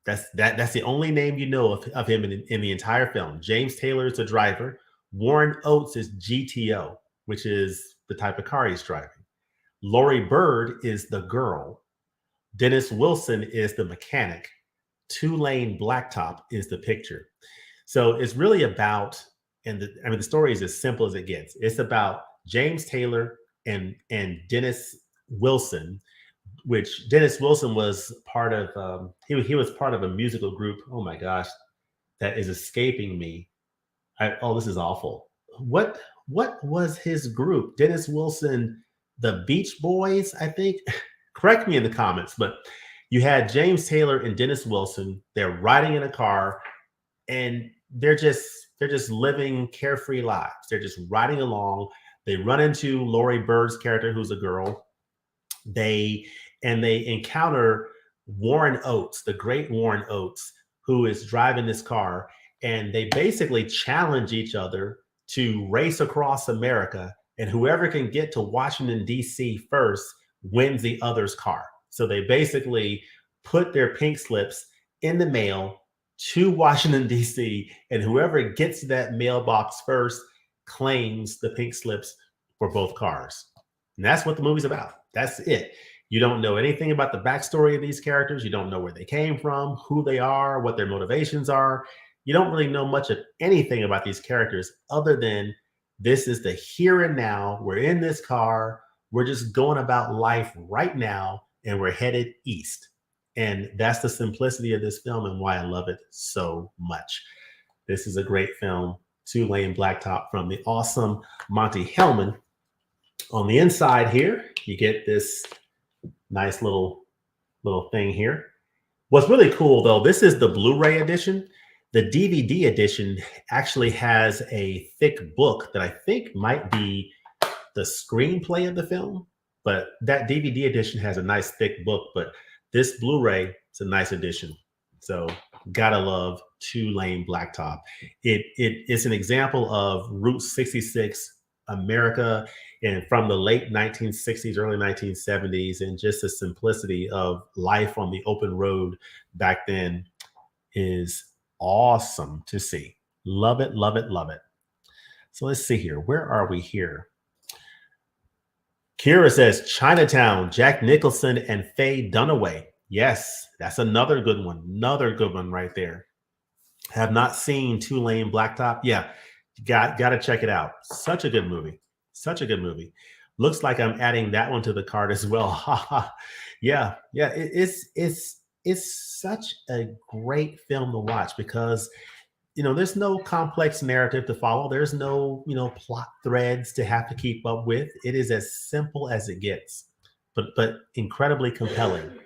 That's the only name you know of him in the entire film. James Taylor is the driver. Warren Oates is GTO, which is the type of car he's driving. Lori Bird is the girl. Dennis Wilson is the mechanic. Two Lane Blacktop is the picture. So it's really about, the story is as simple as it gets. It's about James Taylor and Dennis Wilson, which Dennis Wilson was part of. He was part of a musical group. Oh my gosh, that is escaping me. This is awful. What was his group? Dennis Wilson, the Beach Boys, I think. Correct me in the comments, but you had James Taylor and Dennis Wilson. They're riding in a car, and they're just living carefree lives. They're just riding along. They run into Lori Bird's character, who's a girl. They encounter Warren Oates, the great Warren Oates, who is driving this car, and they basically challenge each other to race across America, and whoever can get to Washington, D.C. first wins the other's car. So they basically put their pink slips in the mail to Washington, D.C., and whoever gets to that mailbox first claims the pink slips for both cars. And that's what the movie's about. That's it. You don't know anything about the backstory of these characters. You don't know where they came from, who they are, what their motivations are. You don't really know much of anything about these characters other than this is the here and now. We're in this car. We're just going about life right now, and we're headed east. And that's the simplicity of this film and why I love it so much. This is a great film. two-lane blacktop from the awesome Monty Hellman. On the inside here, you get this nice little thing here. What's really cool though, this is the Blu-ray edition. The DVD edition actually has a thick book that I think might be the screenplay of the film, but that DVD edition has a nice thick book, but this Blu-ray is a nice edition. So gotta love two-lane blacktop. It's an example of Route 66 America and from the late 1960s, early 1970s, and just the simplicity of life on the open road back then is awesome to see. Love it, love it, love it. So let's see here. Where are we here? Kira says Chinatown, Jack Nicholson and Faye Dunaway. Yes, that's another good one. Another good one right there. Have not seen Two Lane Blacktop. Yeah, got to check it out. Such a good movie. Such a good movie. Looks like I'm adding that one to the card as well. Yeah. It's such a great film to watch because there's no complex narrative to follow. There's no, plot threads to have to keep up with. It is as simple as it gets, but incredibly compelling.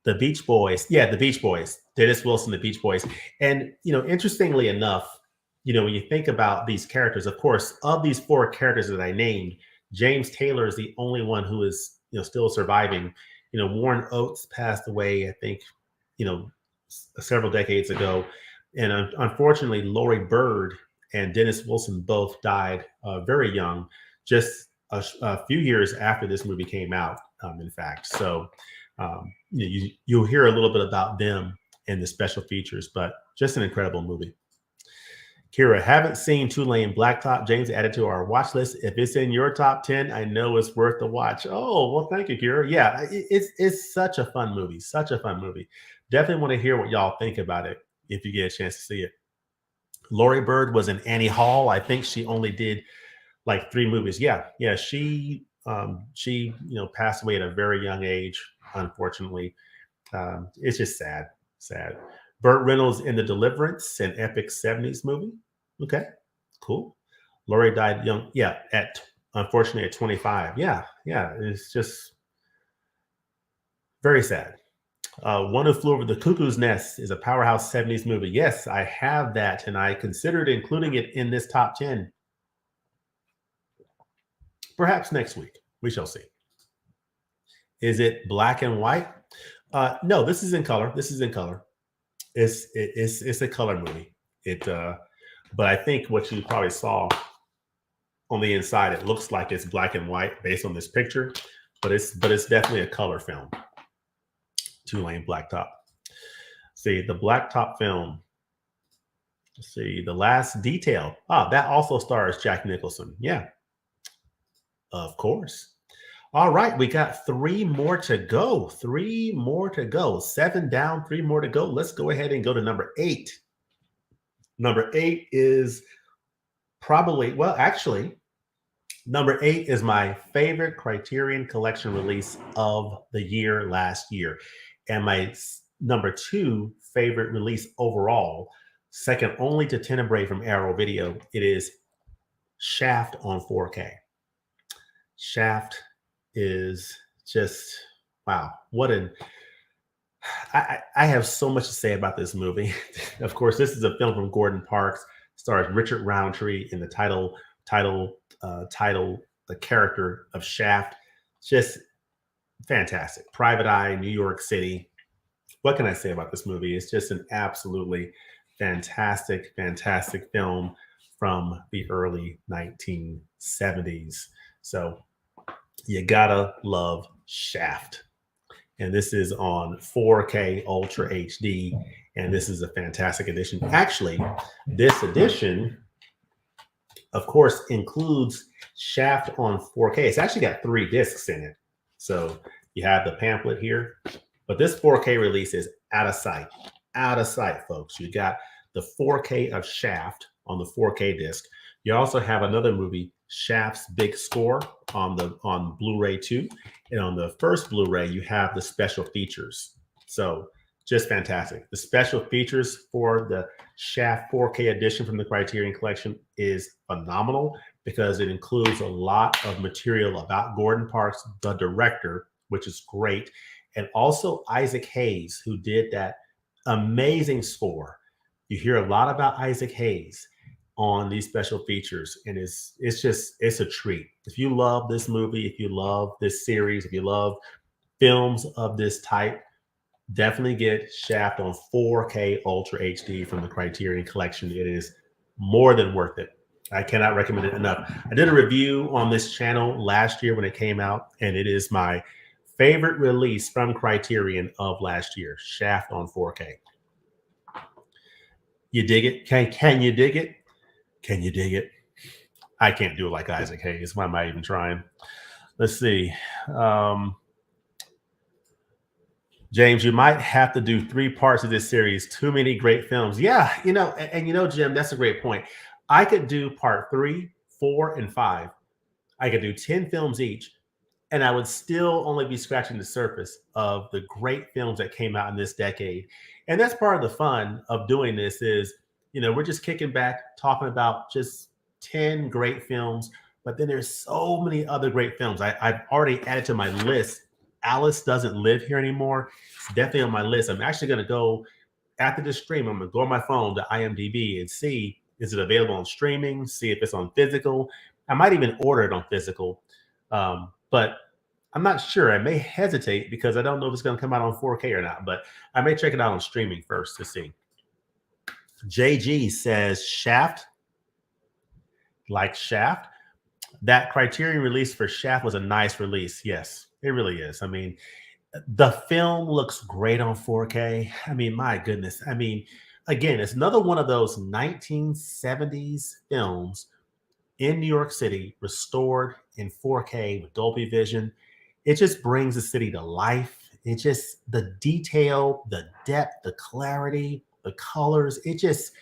The Beach Boys. Yeah, the Beach Boys. Dennis Wilson, the Beach Boys. And, interestingly enough, when you think about these characters, of course, of these four characters that I named, James Taylor is the only one who is, still surviving. Warren Oates passed away, I think, several decades ago. And unfortunately, Laurie Bird and Dennis Wilson both died very young, just a few years after this movie came out, in fact. So you'll hear a little bit about them in the special features, but just an incredible movie. Kira, haven't seen Two Lane Blacktop. James added to our watch list. If it's in your top 10, I know it's worth the watch. Oh, well, thank you, Kira. Yeah, it's such a fun movie. Such a fun movie. Definitely want to hear what y'all think about it if you get a chance to see it. Laurie Bird was in Annie Hall. I think she only did like 3 movies. Yeah. She passed away at a very young age, unfortunately. It's just sad. Burt Reynolds in The Deliverance, an epic 70s movie. Okay, cool. Laurie died young. Yeah, unfortunately at 25. Yeah. It's just very sad. One Who Flew Over the Cuckoo's Nest is a powerhouse 70s movie. Yes, I have that, and I considered including it in this top 10. Perhaps next week. We shall see. Is it black and white? No, this is in color. It's a color movie. But I think what you probably saw on the inside, it looks like it's black and white based on this picture, but it's definitely a color film. Two Lane Blacktop. See the Blacktop film. Let's see The Last Detail. That also stars Jack Nicholson. Yeah, of course. All right, we got 3 more to go. 3 more to go. 7 down, 3 more to go. Let's go ahead and go to number 8. Number 8 is probably, well, actually, number 8 is my favorite Criterion Collection release of the year last year. And my number 2 favorite release overall, second only to Tenebrae from Arrow Video, it is Shaft on 4K. Shaft is just, wow, I have so much to say about this movie. Of course, this is a film from Gordon Parks, stars Richard Roundtree in the title, the character of Shaft. Just fantastic. Private Eye, New York City. What can I say about this movie? It's just an absolutely fantastic film from the early 1970s. So you gotta love Shaft. And this is on 4K Ultra HD. And this is a fantastic edition. Actually, this edition, of course, includes Shaft on 4K. It's actually got 3 discs in it. So you have the pamphlet here. But this 4K release is out of sight, folks. You got the 4K of Shaft on the 4K disc. You also have another movie, Shaft's Big Score, on Blu-ray 2. And on the first Blu-ray, you have the special features. So just fantastic. The special features for the Shaft 4K edition from the Criterion Collection is phenomenal because it includes a lot of material about Gordon Parks, the director, which is great, and also Isaac Hayes, who did that amazing score. You hear a lot about Isaac Hayes on these special features, and it's a treat. If you love this movie, if you love this series, if you love films of this type, definitely get Shaft on 4K Ultra HD from the Criterion Collection. It is more than worth it. I cannot recommend it enough. I did a review on this channel last year when it came out, and it is my favorite release from Criterion of last year, Shaft on 4K. You dig it? Can you dig it? Can you dig it? I can't do it like Isaac Hayes. Why am I even trying? Let's see. James, you might have to do 3 parts of this series. Too many great films. Yeah, and Jim, that's a great point. I could do part 3, 4, and 5. I could do 10 films each, and I would still only be scratching the surface of the great films that came out in this decade. And that's part of the fun of doing this is, we're just kicking back, talking about just 10 great films, but then there's so many other great films. I've already added to my list. Alice Doesn't Live Here Anymore. It's definitely on my list. I'm actually going to go after this stream. I'm going to go on my phone to IMDb and see, is it available on streaming? See if it's on physical. I might even order it on physical. But I'm not sure. I may hesitate because I don't know if it's going to come out on 4K or not, but I may check it out on streaming first to see. JG says Shaft, like Shaft. That Criterion release for Shaft was a nice release. Yes, it really is. I mean, the film looks great on 4K. I mean, my goodness. I mean, again, it's another one of those 1970s films in New York City, restored in 4K with Dolby Vision. It just brings the city to life. It just, the detail, the depth, the clarity, the colors. It just,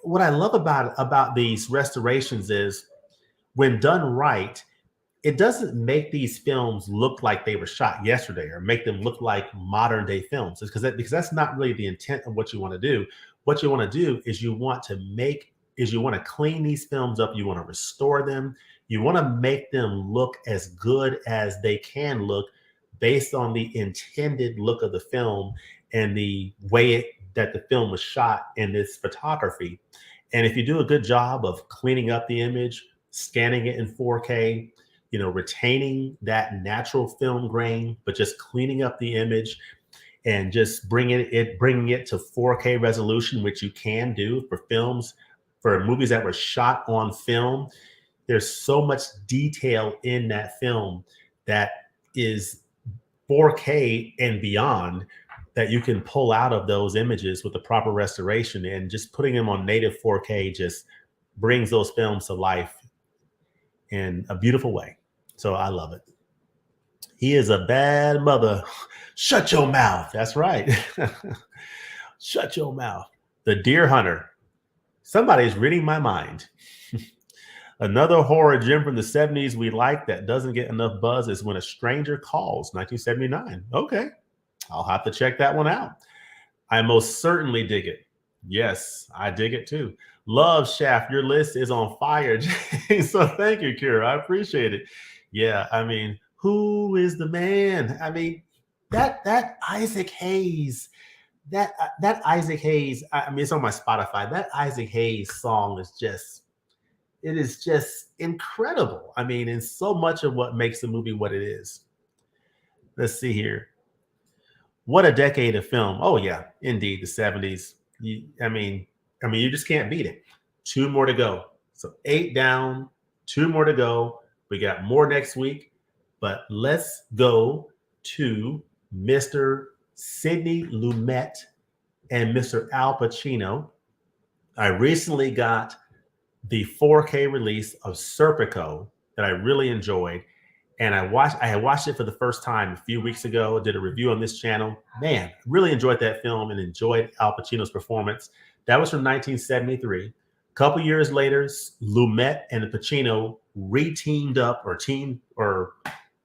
what I love about these restorations is when done right, it doesn't make these films look like they were shot yesterday or make them look like modern day films. It's because that's not really the intent of what you want to do. What you want to do is you want to clean these films up. You want to restore them. You want to make them look as good as they can look based on the intended look of the film and the way that the film was shot in this photography. And if you do a good job of cleaning up the image, scanning it in 4K, retaining that natural film grain, but just cleaning up the image and just bringing it to 4K resolution, which you can do for movies that were shot on film. There's so much detail in that film that is 4K and beyond that you can pull out of those images with the proper restoration, and just putting them on native 4K just brings those films to life in a beautiful way. So I love it. He is a bad mother. Shut your mouth. That's right. Shut your mouth. The Deer Hunter. Somebody's reading my mind. Another horror gem from the 70s we like that doesn't get enough buzz is When a Stranger Calls, 1979. Okay. I'll have to check that one out. I most certainly dig it. Yes, I dig it too. Love Shaft. Your list is on fire. So thank you, Kira. I appreciate it. Yeah, I mean, who is the man? I mean, that Isaac Hayes, that Isaac Hayes. I mean, it's on my Spotify. That Isaac Hayes song is just incredible. I mean, and so much of what makes the movie what it is. Let's see here. What a decade of film. Oh yeah, indeed, the 70s. I mean, you just can't beat it. 2 more to go. So 8 down, 2 more to go. We got more next week, but let's go to Mr. Sidney Lumet and Mr. Al Pacino. I recently got the 4K release of Serpico that I really enjoyed. And I had watched it for the first time a few weeks ago, did a review on this channel. Man, really enjoyed that film and enjoyed Al Pacino's performance. That was from 1973. A couple years later, Lumet and Pacino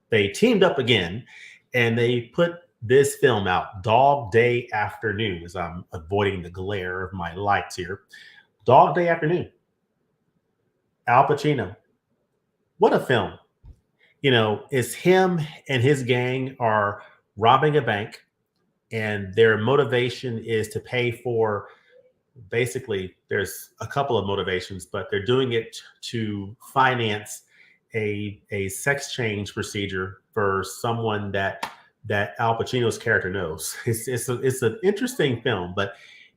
they teamed up again, and they put this film out, Dog Day Afternoon, as I'm avoiding the glare of my lights here. Dog Day Afternoon, Al Pacino. What a film. It's him and his gang are robbing a bank, and their motivation is to pay for, basically there's a couple of motivations, but they're doing it to finance a sex change procedure for someone that Al Pacino's character knows. It's an interesting film, but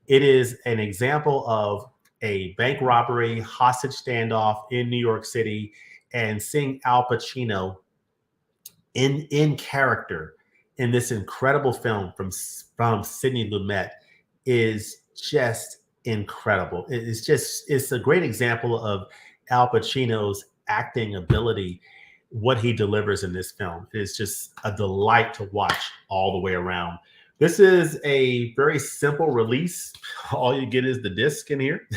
it is an example of a bank robbery, hostage standoff in New York City, and seeing Al Pacino in character in this incredible film from Sidney Lumet is just incredible. It's a great example of Al Pacino's acting ability, what he delivers in this film. It is just a delight to watch all the way around. This is a very simple release. All you get is the disc in here.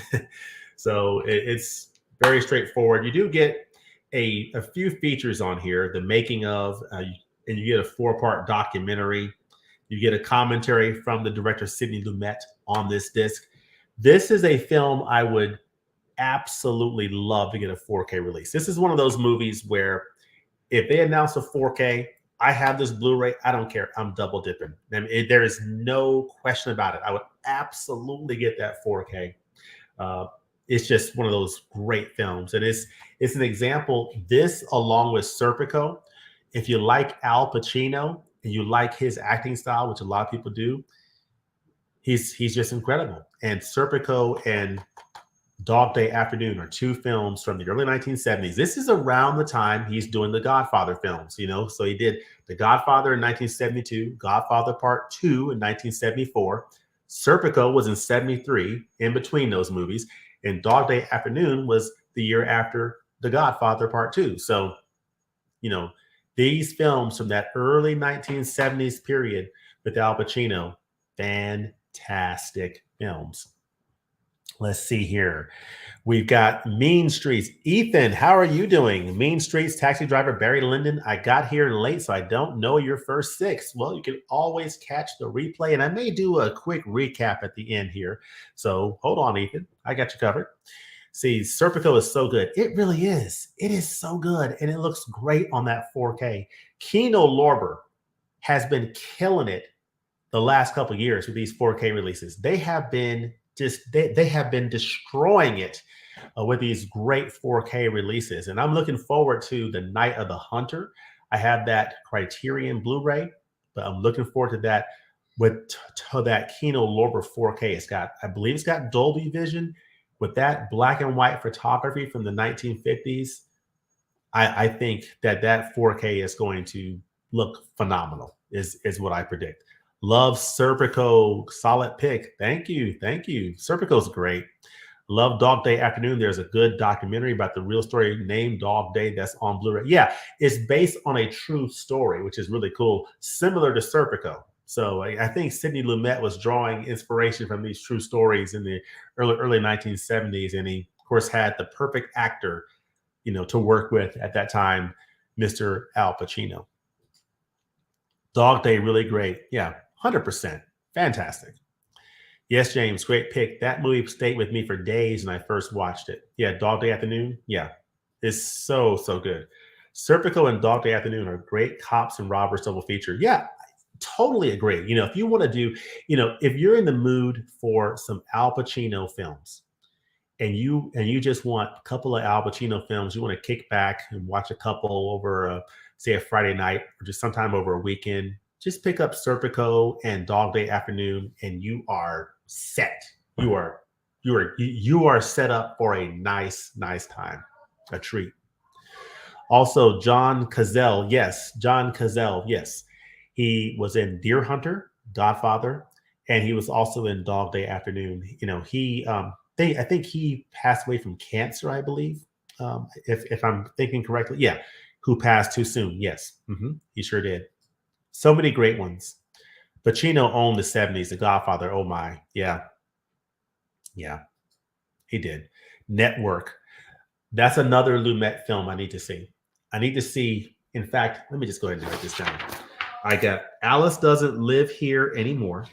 So it's very straightforward. You do get a few features on here, the making of, and you get a 4-part documentary. You get a commentary from the director Sidney Lumet on this disc. This is a film I would absolutely love to get a 4K release. This is one of those movies where if they announce a 4K, I have this Blu-ray, I don't care. I'm double dipping. There is no question about it. I would absolutely get that 4K. It's just one of those great films. And it's an example, this along with Serpico. If you like Al Pacino and you like his acting style, which a lot of people do, he's just incredible. And Serpico and Dog Day Afternoon are two films from the early 1970s. This is around the time he's doing the Godfather films, So he did The Godfather in 1972, Godfather Part 2 in 1974. Serpico was in 73, in between those movies. And Dog Day Afternoon was the year after The Godfather Part 2. So, these films from that early 1970s period with Al Pacino, fantastic films. Let's see here. We've got Mean Streets. Ethan, how are you doing? Mean Streets, taxi driver Barry Lyndon. I got here late, so I don't know your first 6. Well, you can always catch the replay, and I may do a quick recap at the end here. So hold on, Ethan. I got you covered. See, Serpico is so good. It really is. It is so good, and it looks great on that 4K. Kino Lorber has been killing it the last couple of years with these 4K releases. They have been they have been destroying it with these great 4K releases. And I'm looking forward to The Night of the Hunter. I have that Criterion Blu-ray, but I'm looking forward to that with that Kino Lorber 4K. I believe it's got Dolby Vision with that black and white photography from the 1950s. I think that 4K is going to look phenomenal, is what I predict. Love Serpico, solid pick. Thank you. Serpico's great. Love Dog Day Afternoon. There's a good documentary about the real story named Dog Day that's on Blu-ray. Yeah, it's based on a true story, which is really cool, similar to Serpico. So I think Sidney Lumet was drawing inspiration from these true stories in the early 1970s, and he, of course, had the perfect actor, to work with at that time, Mr. Al Pacino. Dog Day, really great. Yeah, 100%. Fantastic. Yes, James, great pick. That movie stayed with me for days when I first watched it. Yeah, Dog Day Afternoon. Yeah, it's so good. Serpico and Dog Day Afternoon are great cops and robbers double feature. Yeah, I totally agree. If you want to do, if you're in the mood for some Al Pacino films, and you just want a couple of Al Pacino films, you want to kick back and watch a couple over, say, a Friday night or just sometime over a weekend, just pick up Serpico and Dog Day Afternoon, and you are set. You are set up for a nice time, a treat. Also, John Cazale, yes, he was in Deer Hunter, Godfather, and he was also in Dog Day Afternoon. I think he passed away from cancer, I believe, if I'm thinking correctly. Yeah, who passed too soon. Yes, he sure did. So many great ones. Pacino owned the 70s, The Godfather. Oh my, yeah, he did. Network. That's another Lumet film I need to see. In fact, let me just go ahead and write this down. I got Alice Doesn't Live Here Anymore.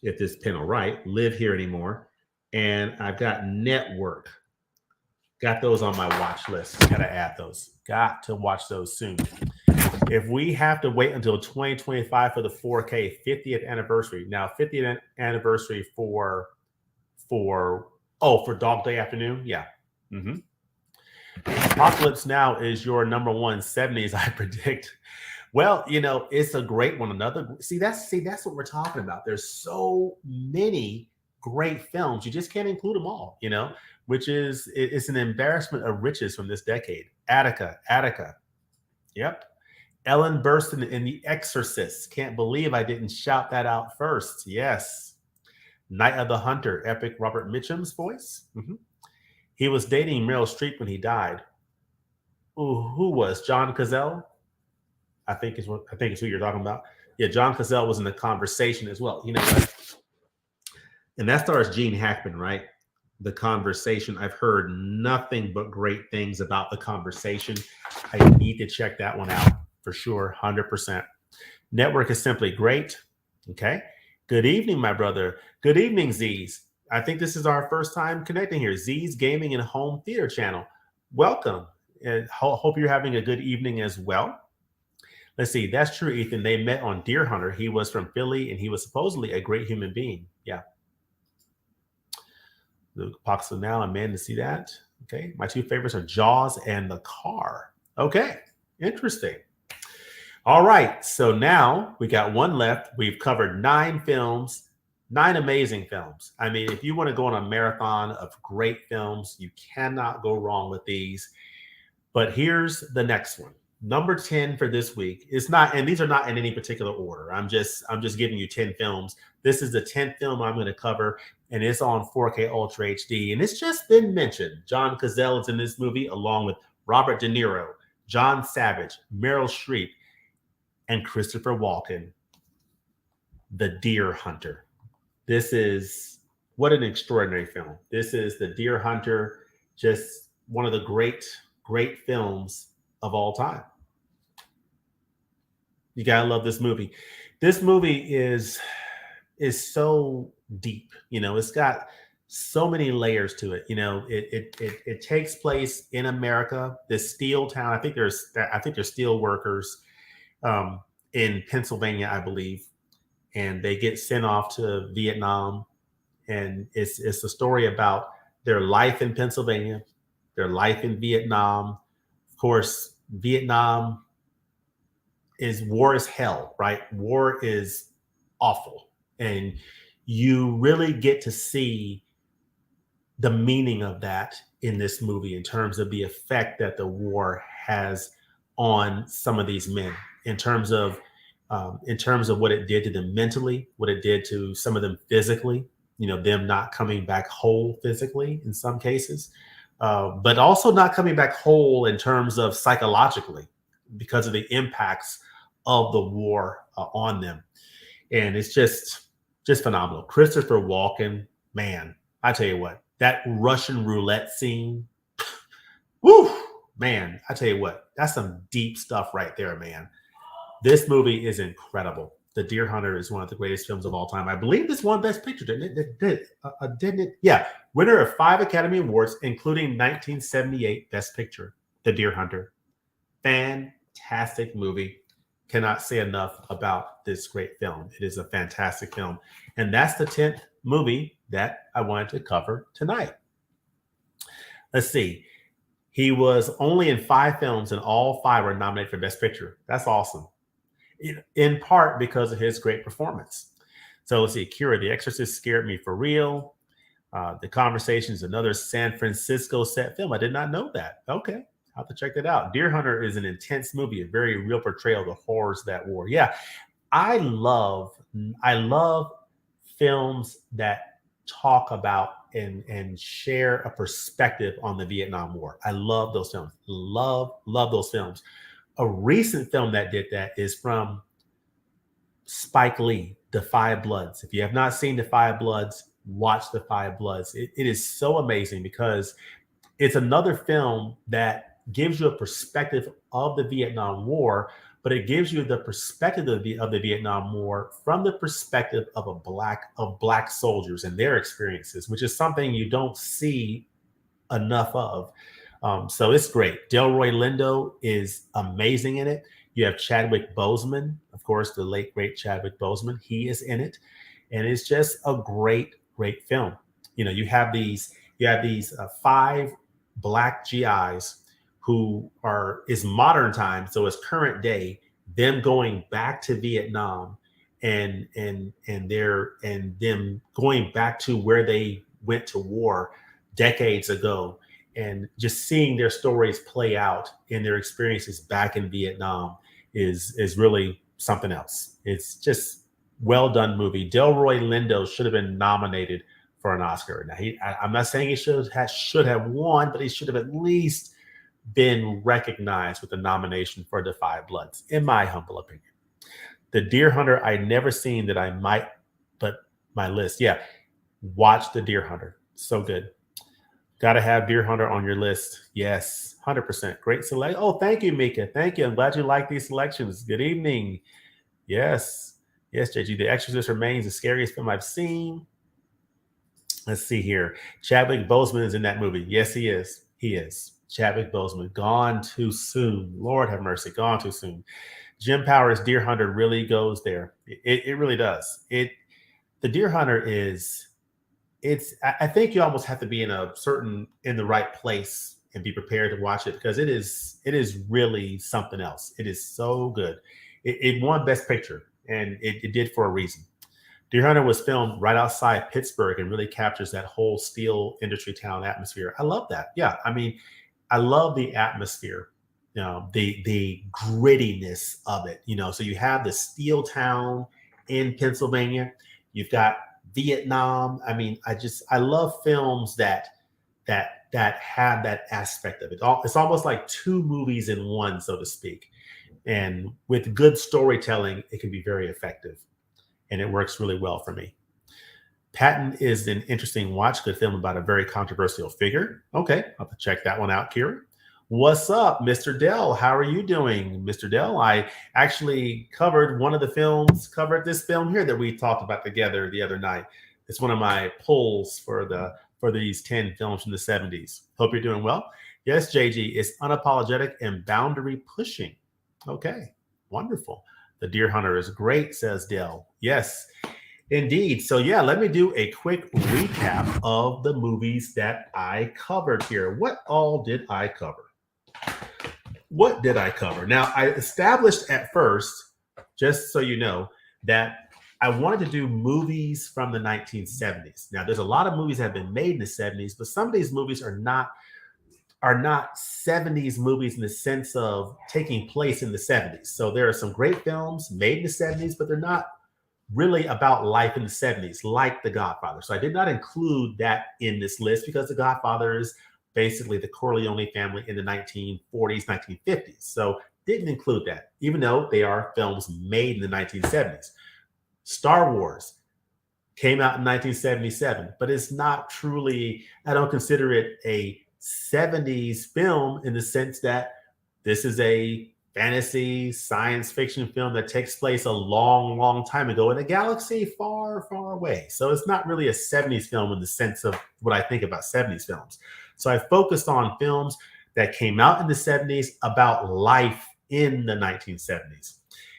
If this pen will write, Live Here Anymore. And I've got Network. Got those on my watch list. Gotta add those. Got to watch those soon. If we have to wait until 2025 for the 4K 50th anniversary, now 50th anniversary for Dog Day Afternoon, yeah. Mm-hmm. Apocalypse Now is your number one 70s, I predict. Well, it's a great one. That's what we're talking about. There's so many great films. You just can't include them all, which is it's an embarrassment of riches from this decade. Attica. Yep. Ellen Burstyn in The Exorcist. Can't believe I didn't shout that out first. Yes. Night of the Hunter, epic Robert Mitchum's voice. Mm-hmm. He was dating Meryl Streep when he died. Ooh, who was John Cazale? I think it's who you're talking about. Yeah, John Cazale was in the Conversation as well. You know what? And that stars Gene Hackman, right? The Conversation. I've heard nothing but great things about The Conversation. I need to check that one out for sure, 100%. Network is simply great. Okay. Good evening, my brother. Good evening, Z's. I think this is our first time connecting here. Z's Gaming and Home Theater channel. Welcome. And hope you're having a good evening as well. Let's see. That's true, Ethan. They met on Deer Hunter. He was from Philly, and he was supposedly a great human being. Yeah. The Apocalypse Now, I'm in to see that. Okay. My two favorites are Jaws and The Car. Okay. Interesting. All right. So now we got one left. We've covered 9 films, 9 amazing films. I mean, if you want to go on a marathon of great films, you cannot go wrong with these. But here's the next one. Number 10 for this week is not, and these are not in any particular order. I'm just giving you 10 films. This is the 10th film I'm going to cover, and it's on 4K Ultra HD. And it's just been mentioned. John Cazale is in this movie, along with Robert De Niro, John Savage, Meryl Streep, and Christopher Walken. The Deer Hunter. This is what an extraordinary film. This is The Deer Hunter, just one of the great films of all time. You gotta love this movie. This movie is so deep. It's got so many layers to it. It takes place in America, this steel town. I think there's steel workers in Pennsylvania, I believe, and they get sent off to Vietnam, and it's a story about their life in Pennsylvania, their life in Vietnam. Of course, Vietnam war is hell, right? War is awful. And you really get to see the meaning of that in this movie in terms of the effect that the war has on some of these men, in terms of what it did to them mentally, what it did to some of them physically, them not coming back whole physically in some cases, but also not coming back whole in terms of psychologically because of the impacts of the war on them. And it's just phenomenal. Christopher Walken, man, I tell you what, that Russian roulette scene, woo, man, I tell you what, that's some deep stuff right there, man. This movie is incredible. The Deer Hunter is one of the greatest films of all time. I believe this won Best Picture, didn't it? Yeah. Winner of 5 Academy Awards, including 1978 Best Picture, The Deer Hunter. Fantastic movie. Cannot say enough about this great film. It is a fantastic film. And that's the 10th movie that I wanted to cover tonight. Let's see. He was only in 5 films, and all 5 were nominated for Best Picture. That's awesome. In part because of his great performance. So let's see. Cura, The Exorcist Scared Me for Real. The Conversation is another San Francisco set film. I did not know that. Okay. I'll have to check that out. Deer Hunter is an intense movie, a very real portrayal of the horrors of that war. Yeah. I love films that talk about and share a perspective on the Vietnam War. I love those films. Love those films. A recent film that did that is from Spike Lee, Da 5 Bloods. If you have not seen Da 5 Bloods, watch Da 5 Bloods. It is so amazing because it's another film that gives you a perspective of the Vietnam War, but it gives you the perspective of the Vietnam War from the perspective of black soldiers and their experiences, which is something you don't see enough of. So it's great. Delroy Lindo is amazing in it. You have Chadwick Boseman, of course, the late great Chadwick Boseman. He is in it, and it's just a great film. You have these five black GIs who are is modern time, so it's current day. Them going back to Vietnam, and them going back to where they went to war decades ago, and just seeing their stories play out in their experiences back in Vietnam is really something else. It's just well done movie. Delroy Lindo should have been nominated for an Oscar. Now I'm not saying he should have won, but he should have at least been recognized with a nomination for The Five Bloods, in my humble opinion. The Deer Hunter I never seen that I might, but my list. Yeah, watch The Deer Hunter. So good. Got to have Deer Hunter on your list. Yes, 100%. Great select. Oh, thank you, Mika. Thank you. I'm glad you like these selections. Good evening. Yes. Yes, JG. The Exorcist remains the scariest film I've seen. Let's see here. Chadwick Boseman is in that movie. Yes, he is. He is. Chadwick Boseman. Gone too soon. Lord have mercy. Gone too soon. Jim Powers' Deer Hunter really goes there. It really does. The Deer Hunter is I think you almost have to be in the right place and be prepared to watch it, because it is really something else. It is so good. It won Best Picture, and it did for a reason. Deer Hunter was filmed right outside Pittsburgh and really captures that whole steel industry town atmosphere. I love that. Yeah, I mean, I love the atmosphere, the grittiness of it. So you have the steel town in Pennsylvania. You've got Vietnam. I mean, I love films that have that aspect of it. It's almost like two movies in one, so to speak. And with good storytelling, it can be very effective, and it works really well for me. Patton is an interesting watch. Good film about a very controversial figure. Okay, I'll have to check that one out, Kieran. What's up, Mr. Dell? How are you doing, Mr. Dell? I actually covered this film here that we talked about together the other night. It's one of my polls for these 10 films from the 70s. Hope you're doing well. Yes, JG, it's unapologetic and boundary pushing. Okay, wonderful. The Deer Hunter is great, says Dell. Yes, indeed. So yeah, let me do a quick recap of the movies that I covered here. What all did I cover? What did I cover? Now, I established at first, just so you know, that I wanted to do movies from the 1970s. Now, there's a lot of movies that have been made in the 70s, but some of these movies are not 70s movies in the sense of taking place in the 70s. So there are some great films made in the 70s, but they're not really about life in the 70s, like The Godfather. So I did not include that in this list because The Godfather is basically the Corleone family in the 1940s, 1950s. So didn't include that, even though they are films made in the 1970s. Star Wars came out in 1977, but it's not truly, I don't consider it a 70s film in the sense that this is a fantasy science fiction film that takes place a long time ago in a galaxy far away. So it's not really a 70s film in the sense of what I think about 70s films. So I focused on films that came out in the 70s about life in the 1970s.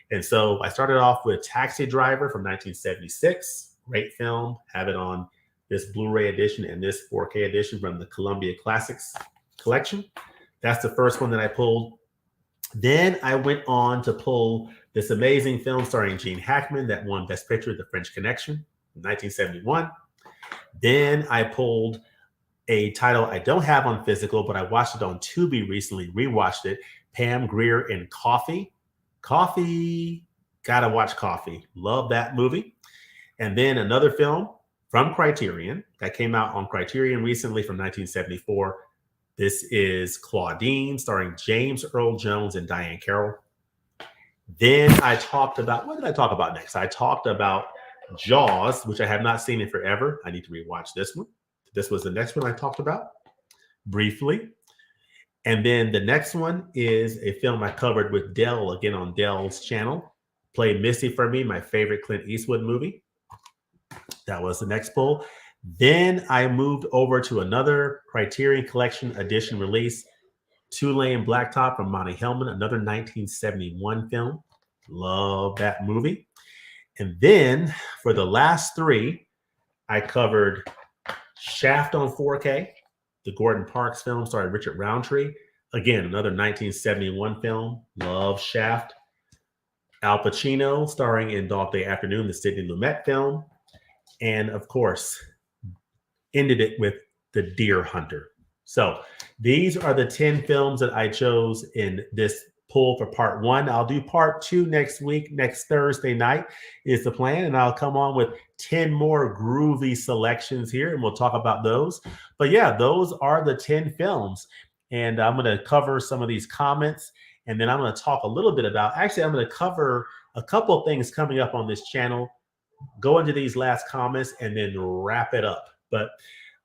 And so I started off with Taxi Driver from 1976. Great film. Have it on this Blu-ray edition and this 4K edition from the Columbia Classics collection. That's the first one that I pulled. Then I went on to pull this amazing film starring Gene Hackman that won Best Picture, The French Connection, in 1971. Then I pulled a title I don't have on physical, but I watched it on Tubi recently, rewatched it, Pam Grier in Coffee. Coffee, gotta watch Coffee. Love that movie. And then another film from Criterion that came out on Criterion recently from 1974. This is Claudine, starring James Earl Jones and Diane Carroll. Then I talked about, what did I talk about next? I talked about Jaws, which I have not seen in forever. I need to rewatch this one. This was the next one I talked about briefly. And then the next one is a film I covered with Dell, again on Dell's channel. Play Missy for Me, my favorite Clint Eastwood movie. That was the next pull. Then I moved over to another Criterion Collection edition release, Two Lane Blacktop from Monty Hellman, another 1971 film. Love that movie. And then for the last three, I covered Shaft on 4K, the Gordon Parks film starring Richard Roundtree. Again, another 1971 film. Love Shaft. Al Pacino starring in Dog Day Afternoon, the Sidney Lumet film. And of course, ended it with The Deer Hunter. So these are the 10 films that I chose in this pull for part one. I'll do part two next week. Next Thursday night is the plan. And I'll come on with 10 more groovy selections here and we'll talk about those. But yeah, those are the 10 films. And I'm going to cover some of these comments. And then I'm going to talk a little bit about, actually, I'm going to cover a couple of things coming up on this channel, go into these last comments, and then wrap it up. But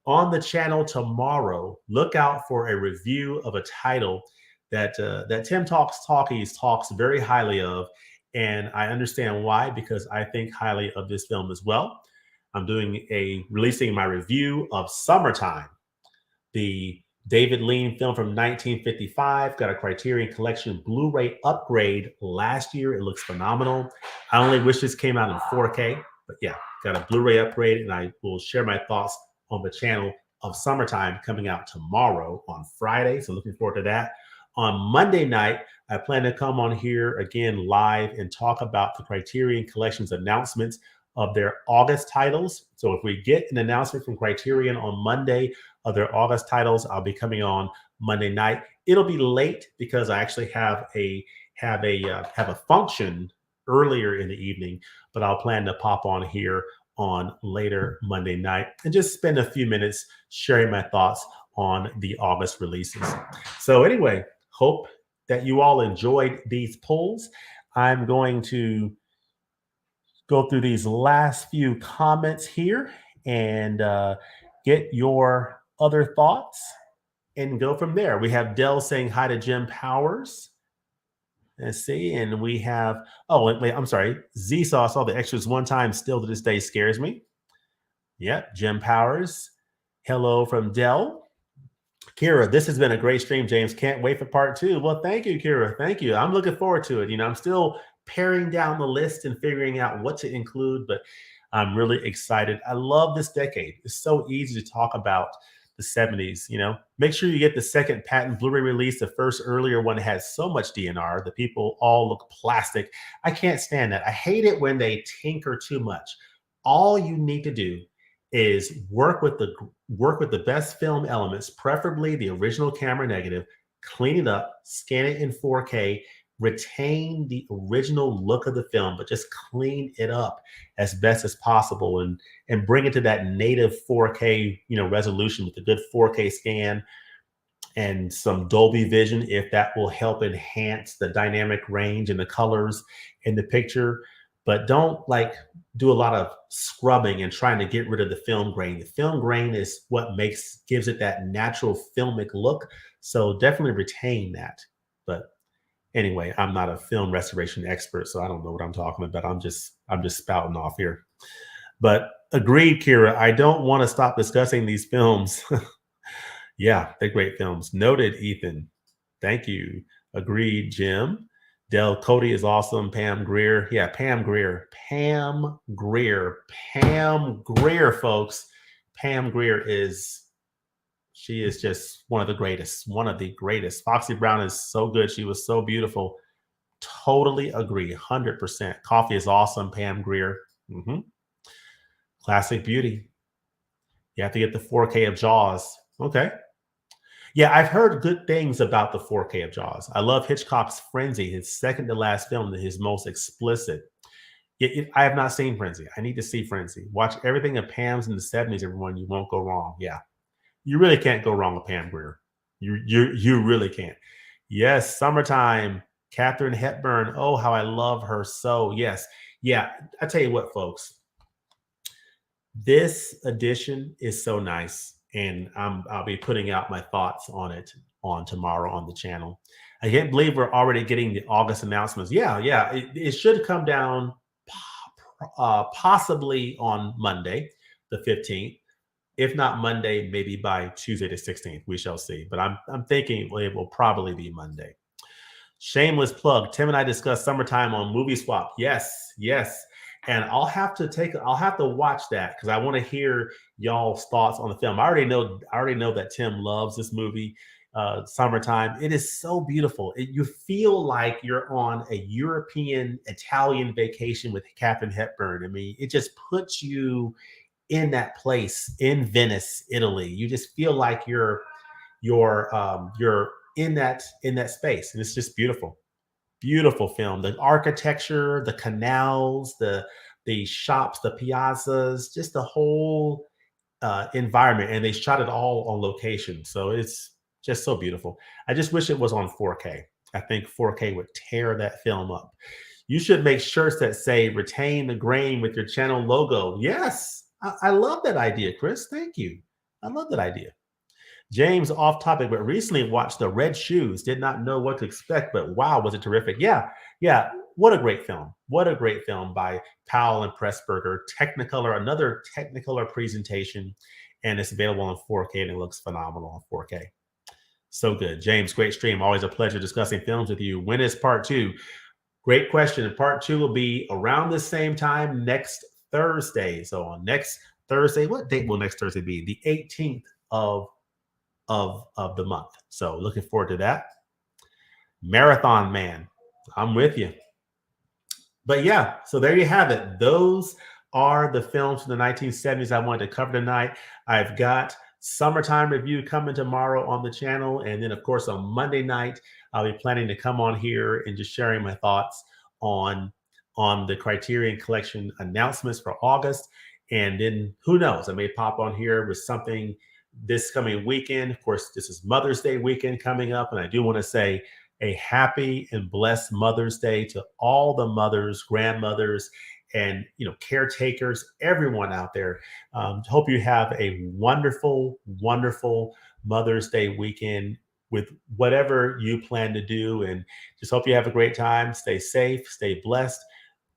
on the channel tomorrow, look out for a review of a title that Tim Talks Talkies talks very highly of, and I understand why, because I think highly of this film as well. I'm releasing my review of Summertime, the David Lean film from 1955. Got a Criterion Collection Blu-ray upgrade last year. It looks phenomenal. I only wish this came out in 4K, but yeah, got a Blu-ray upgrade, and I will share my thoughts on the channel of Summertime coming out tomorrow on Friday. So looking forward to that. On Monday night, I plan to come on here again live and talk about the Criterion Collection's announcements of their August titles. So if we get an announcement from Criterion on Monday of their August titles, I'll be coming on Monday night. It'll be late because I actually have a function earlier in the evening, but I'll plan to pop on here on later Monday night and just spend a few minutes sharing my thoughts on the August releases. So anyway, hope that you all enjoyed these polls. I'm going to go through these last few comments here and get your other thoughts and go from there. We have Dell saying hi to Jim Powers. Let's see. And we have, oh, wait, I'm sorry. Z saw the extras one time, still to this day scares me. Yep. Jim Powers. Hello from Dell. Kira, this has been a great stream, James. Can't wait for part two. Well, thank you, Kira. Thank you. I'm looking forward to it. I'm still paring down the list and figuring out what to include, but I'm really excited. I love this decade. It's so easy to talk about the 70s. Make sure you get the second patent Blu-ray release. The first earlier one has so much DNR. The people all look plastic. I can't stand that. I hate it when they tinker too much. All you need to do is work with the best film elements, preferably the original camera negative, clean it up, scan it in 4K, retain the original look of the film, but just clean it up as best as possible and bring it to that native 4K, resolution with a good 4K scan and some Dolby Vision, if that will help enhance the dynamic range and the colors in the picture. But don't do a lot of scrubbing and trying to get rid of the film grain. The film grain is what gives it that natural filmic look. So definitely retain that. But anyway, I'm not a film restoration expert, so I don't know what I'm talking about. I'm just spouting off here. But agreed, Kira. I don't want to stop discussing these films. Yeah, they're great films. Noted, Ethan. Thank you. Agreed, Jim. Del Cody is awesome. Pam Grier. Yeah, Pam Grier. Pam Grier. Pam Grier, folks. Pam Grier she is just one of the greatest. One of the greatest. Foxy Brown is so good. She was so beautiful. Totally agree. 100%. Coffee is awesome. Pam Grier. Classic beauty. You have to get the 4K of Jaws. Okay. Yeah, I've heard good things about the 4K of Jaws. I love Hitchcock's Frenzy, his second to last film, his most explicit. I have not seen Frenzy. I need to see Frenzy. Watch everything of Pam's in the 70s, everyone. You won't go wrong. Yeah. You really can't go wrong with Pam Grier. You really can't. Yes, Summertime. Katharine Hepburn. Oh, how I love her so. Yes. Yeah, I tell you what, folks. This edition is so nice. And I'll be putting out my thoughts on it on tomorrow on the channel. I can't believe we're already getting the August announcements. Yeah, it should come down possibly on Monday, the 15th. If not Monday, maybe by Tuesday the 16th. We shall see. But I'm thinking it will probably be Monday. Shameless plug. Tim and I discussed Summertime on Movie Swap. Yes. And I'll have to watch that because I want to hear y'all's thoughts on the film. I already know that Tim loves this movie, Summertime. It is so beautiful. You feel like you're on a European Italian vacation with Captain Hepburn. I mean, it just puts you in that place in Venice, Italy. You just feel like you're in that space, and it's just beautiful. Beautiful film. The architecture, the canals, the shops, the piazzas, just the whole environment, and they shot it all on location. So it's just so beautiful. I just wish it was on 4K. I think 4K would tear that film up. You should make shirts that say "Retain the Grain" with your channel logo. Yes, I love that idea, Chris. Thank you. I love that idea. James, off topic, but recently watched The Red Shoes. Did not know what to expect, but wow, was it terrific. Yeah. What a great film. What a great film by Powell and Pressburger. Technicolor, another Technicolor presentation, and it's available on 4K, and it looks phenomenal on 4K. So good. James, great stream. Always a pleasure discussing films with you. When is part two? Great question. And part two will be around the same time next Thursday. So on next Thursday, what date will next Thursday be? The 18th of the month. So looking forward to that. Marathon Man, I'm with you. But yeah, so there you have it. Those are the films from the 1970s I wanted to cover tonight. I've got Summertime review coming tomorrow on the channel. And then, of course, on Monday night, I'll be planning to come on here and just sharing my thoughts on the Criterion Collection announcements for August. And then who knows, I may pop on here with something this coming weekend. Of course, this is Mother's Day weekend coming up. And I do want to say a happy and blessed Mother's Day to all the mothers, grandmothers, and caretakers, everyone out there. Hope you have a wonderful, wonderful Mother's Day weekend with whatever you plan to do. And just hope you have a great time. Stay safe, stay blessed.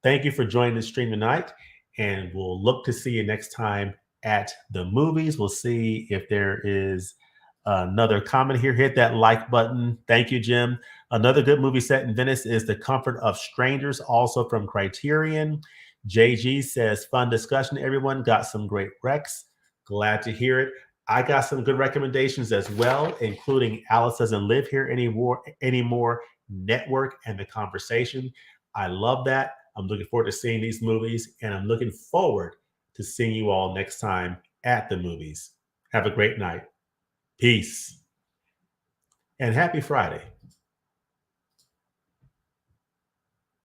Thank you for joining the stream tonight. And we'll look to see you next time at the movies. We'll see if there is another comment here. Hit that like button. Thank you, Jim. Another good movie set in Venice is The Comfort of Strangers, also from Criterion. JG says, fun discussion, everyone. Got some great recs. Glad to hear it. I got some good recommendations as well, including Alice Doesn't Live Here Anymore, Network, and The Conversation. I love that. I'm looking forward to seeing these movies, and I'm looking forward to seeing you all next time at the movies. Have a great night. Peace. And happy Friday.